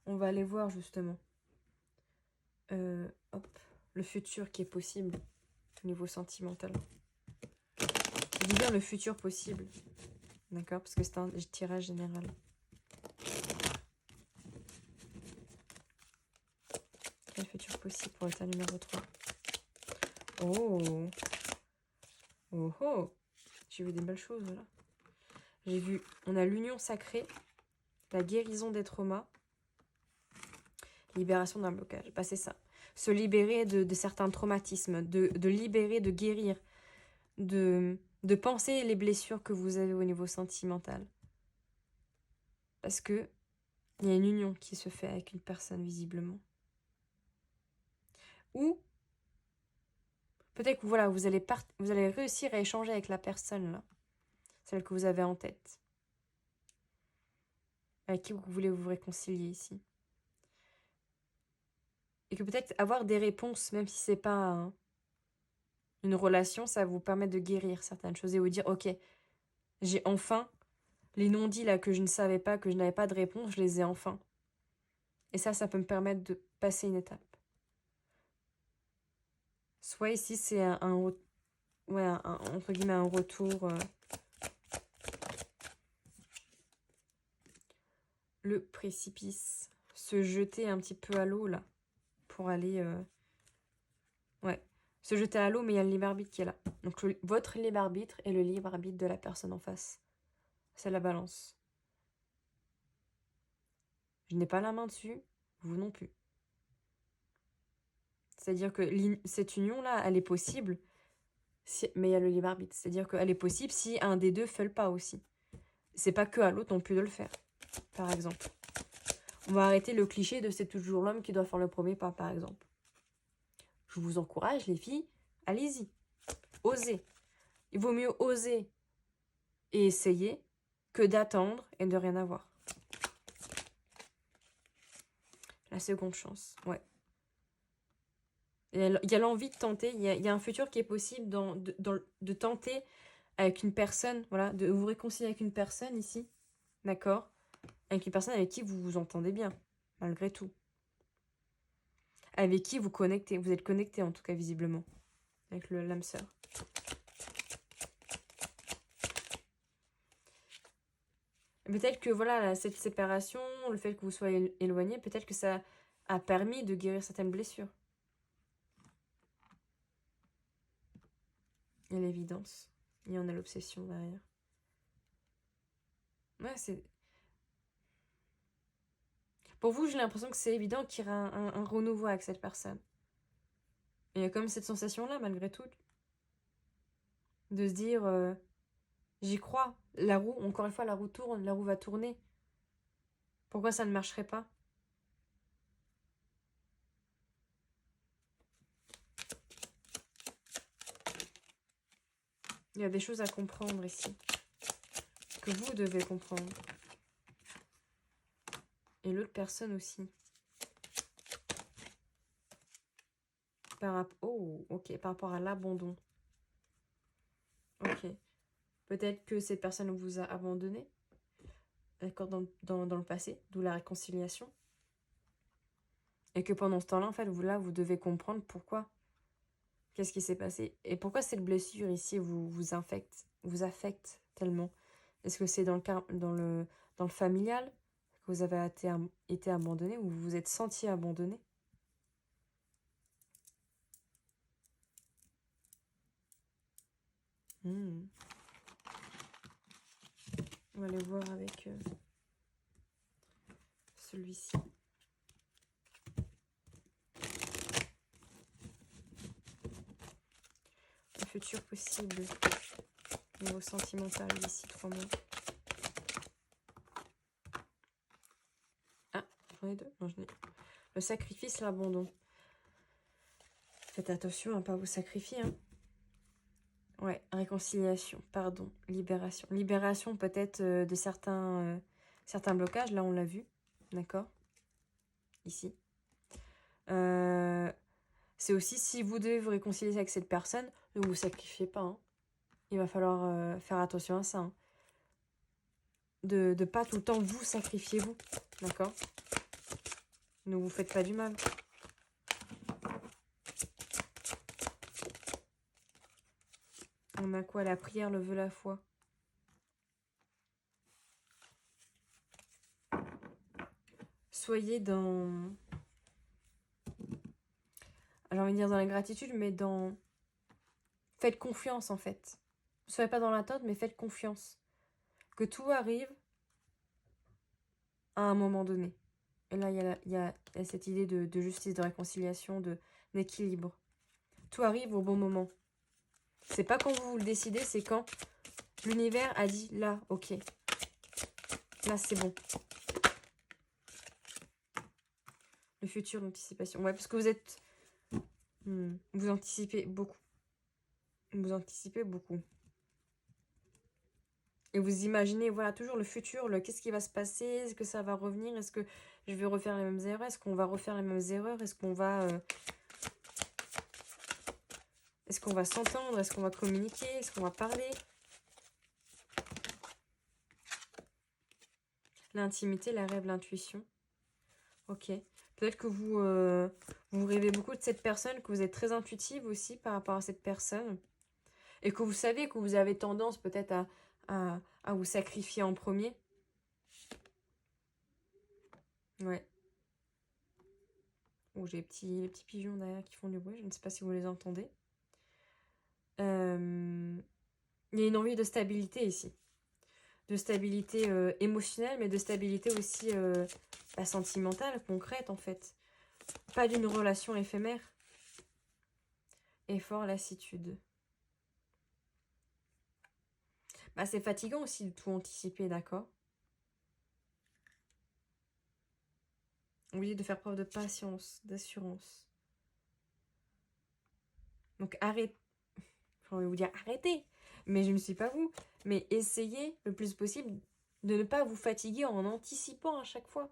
On va aller voir justement hop, le futur qui est possible au niveau sentimental. Je dis bien le futur possible. D'accord? Parce que c'est un tirage général. Quel futur possible pour l'état numéro 3? Oh! Oh oh! J'ai vu des belles choses là. J'ai vu, on a l'union sacrée, la guérison des traumas, libération d'un blocage. Bah c'est ça. Se libérer de certains traumatismes, de libérer, de guérir, de penser les blessures que vous avez au niveau sentimental. Parce que il y a une union qui se fait avec une personne, visiblement. Ou peut-être que voilà, vous allez réussir à échanger avec la personne, là. Celle que vous avez en tête. Avec qui vous voulez vous réconcilier ici. Et que peut-être avoir des réponses, même si c'est pas une relation, ça va vous permettre de guérir certaines choses et vous dire, ok, j'ai enfin les non-dits là que je ne savais pas, que je n'avais pas de réponse, je les ai enfin. Et ça peut me permettre de passer une étape. Soit ici, c'est entre guillemets, un retour. Le précipice. Se jeter un petit peu à l'eau, là. Pour aller... Ouais. Se jeter à l'eau, mais il y a le libre arbitre qui est là. Donc, votre libre arbitre et le libre arbitre de la personne en face. C'est la balance. Je n'ai pas la main dessus, vous non plus. C'est-à-dire que cette union-là, elle est possible, mais il y a le libre arbitre. C'est-à-dire qu'elle est possible si un des deux fait le pas aussi. C'est pas que à l'autre non plus de le faire, par exemple. On va arrêter le cliché de c'est toujours l'homme qui doit faire le premier pas, par exemple. Je vous encourage, les filles, allez-y. Osez. Il vaut mieux oser et essayer que d'attendre et de rien avoir. La seconde chance, ouais. Il y a l'envie de tenter, il y a un futur qui est possible de tenter avec une personne, voilà, de vous réconcilier avec une personne ici, d'accord? Avec une personne avec qui vous vous entendez bien, malgré tout. Avec qui vous connectez, vous êtes connecté en tout cas visiblement, avec l'âme sœur. Peut-être que voilà, cette séparation, le fait que vous soyez éloignés, peut-être que ça a permis de guérir certaines blessures. Il y a l'évidence. Il y en a l'obsession derrière. Ouais, c'est... Pour vous, j'ai l'impression que c'est évident qu'il y aura un renouveau avec cette personne. Et il y a comme cette sensation-là, malgré tout, de se dire, j'y crois. La roue, encore une fois, la roue tourne, la roue va tourner. Pourquoi ça ne marcherait pas? Il y a des choses à comprendre ici. Que vous devez comprendre. Et l'autre personne aussi. Oh, ok, par rapport à l'abandon. Ok. Peut-être que cette personne vous a abandonné. D'accord, dans le passé, d'où la réconciliation. Et que pendant ce temps-là, en fait, vous devez comprendre pourquoi. Qu'est-ce qui s'est passé? Et pourquoi cette blessure ici vous affecte tellement? Est-ce que c'est dans le familial que vous avez été abandonné ou vous vous êtes senti abandonné? On va aller voir avec celui-ci. Le futur possible. Niveau sentimental d'ici 3 mois. Ah, j'en ai 2. Non, j'en ai. Le sacrifice, l'abandon. Faites attention à ne pas vous sacrifier. Hein. Ouais, réconciliation, pardon, libération. Libération peut-être de certains blocages. Là, on l'a vu. D'accord? Ici. C'est aussi si vous devez vous réconcilier avec cette personne, ne vous sacrifiez pas. Hein. Il va falloir faire attention à ça. Hein. De ne pas tout le temps vous sacrifier vous. D'accord? Ne vous faites pas du mal. On a quoi? La prière, le vœu, la foi. Soyez dans... J'ai envie de dire dans la gratitude, mais dans... Faites confiance, en fait. Ne soyez pas dans l'attente, mais faites confiance. Que tout arrive à un moment donné. Et là, il y a cette idée de justice, de réconciliation, d'équilibre. Tout arrive au bon moment. C'est pas quand vous le décidez, c'est quand l'univers a dit là, ok. Là, c'est bon. Le futur, l'anticipation. Ouais, parce que vous êtes... vous anticipez beaucoup. Vous anticipez beaucoup. Et vous imaginez, voilà, toujours le futur, qu'est-ce qui va se passer? Est-ce que ça va revenir? Est-ce que je vais refaire les mêmes erreurs? Est-ce qu'on va refaire les mêmes erreurs? Est-ce qu'on va... Est-ce qu'on va s'entendre? Est-ce qu'on va communiquer? Est-ce qu'on va parler? L'intimité, la rêve, l'intuition. Ok. Peut-être que vous rêvez beaucoup de cette personne, que vous êtes très intuitive aussi par rapport à cette personne. Et que vous savez que vous avez tendance peut-être à vous sacrifier en premier. Ouais. Oh, j'ai les petits pigeons derrière qui font du bruit. Je ne sais pas si vous les entendez. Il y a une envie de stabilité ici. De stabilité émotionnelle, mais de stabilité aussi sentimentale, concrète en fait. Pas d'une relation éphémère. Effort, lassitude. C'est fatigant aussi de tout anticiper, d'accord? On vous dit de faire preuve de patience, d'assurance. Donc arrêtez. J'ai envie de vous dire arrêtez. Mais je ne suis pas vous. Mais essayez le plus possible de ne pas vous fatiguer en anticipant à chaque fois.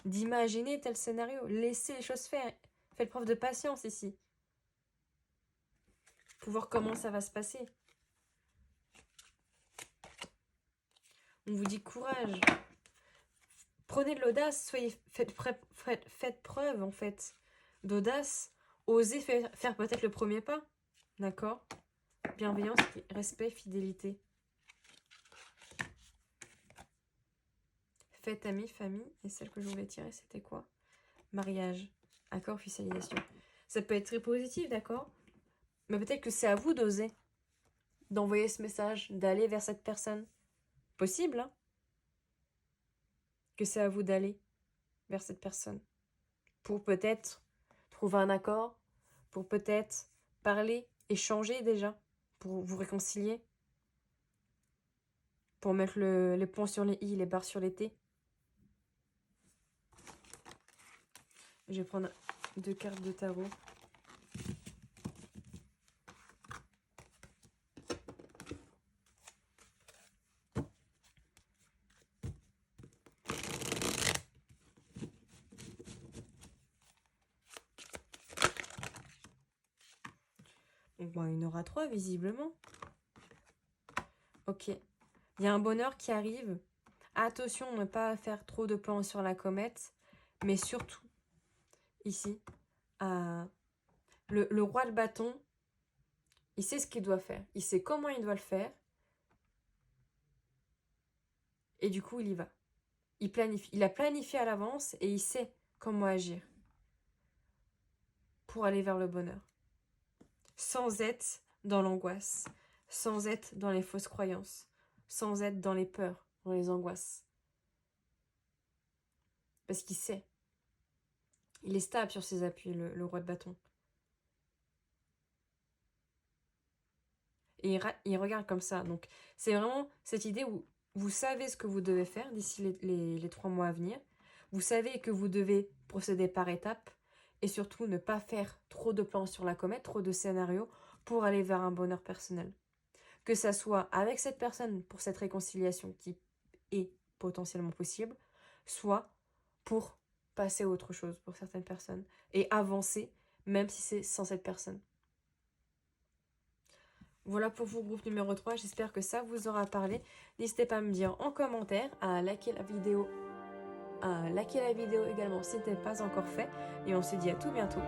D'imaginer tel scénario. Laissez les choses faire. Faites preuve de patience ici. Pour voir comment ça va se passer. On vous dit courage. Prenez de l'audace. Faites preuve en fait d'audace. Osez faire peut-être le premier pas. D'accord? Bienveillance, respect, fidélité. Fête, amis, famille. Et celle que je voulais tirer, c'était quoi? Mariage. Accord, officialisation. Ça peut être très positif, d'accord? Mais peut-être que c'est à vous d'oser. D'envoyer ce message, d'aller vers cette personne. Possible, hein? Que c'est à vous d'aller vers cette personne. Pour peut-être trouver un accord. Pour peut-être parler, échanger déjà. Pour vous réconcilier. Pour mettre les points sur les i, les barres sur les t. Je vais prendre 2 cartes de tarot. Il y en aura 3 visiblement. Ok. Il y a un bonheur qui arrive. Attention, ne pas faire trop de plans sur la comète. Mais surtout, ici, le roi de bâton, il sait ce qu'il doit faire. Il sait comment il doit le faire. Et du coup, il y va. Il planifie. Il a planifié à l'avance et il sait comment agir. Pour aller vers le bonheur. Sans être dans l'angoisse. sans être dans les fausses croyances, sans être dans les peurs, dans les angoisses. Parce qu'il sait. Il est stable sur ses appuis, le roi de bâton. Et il regarde comme ça. Donc, c'est vraiment cette idée où vous savez ce que vous devez faire d'ici les 3 mois à venir. Vous savez que vous devez procéder par étapes et surtout ne pas faire trop de plans sur la comète, trop de scénarios pour aller vers un bonheur personnel. Que ça soit avec cette personne pour cette réconciliation qui est potentiellement possible, soit pour passer à autre chose pour certaines personnes et avancer même si c'est sans cette personne. Voilà pour vous, groupe numéro 3. J'espère que ça vous aura parlé. N'hésitez pas à me dire en commentaire, à liker la vidéo également si ce n'est pas encore fait. Et on se dit à tout bientôt.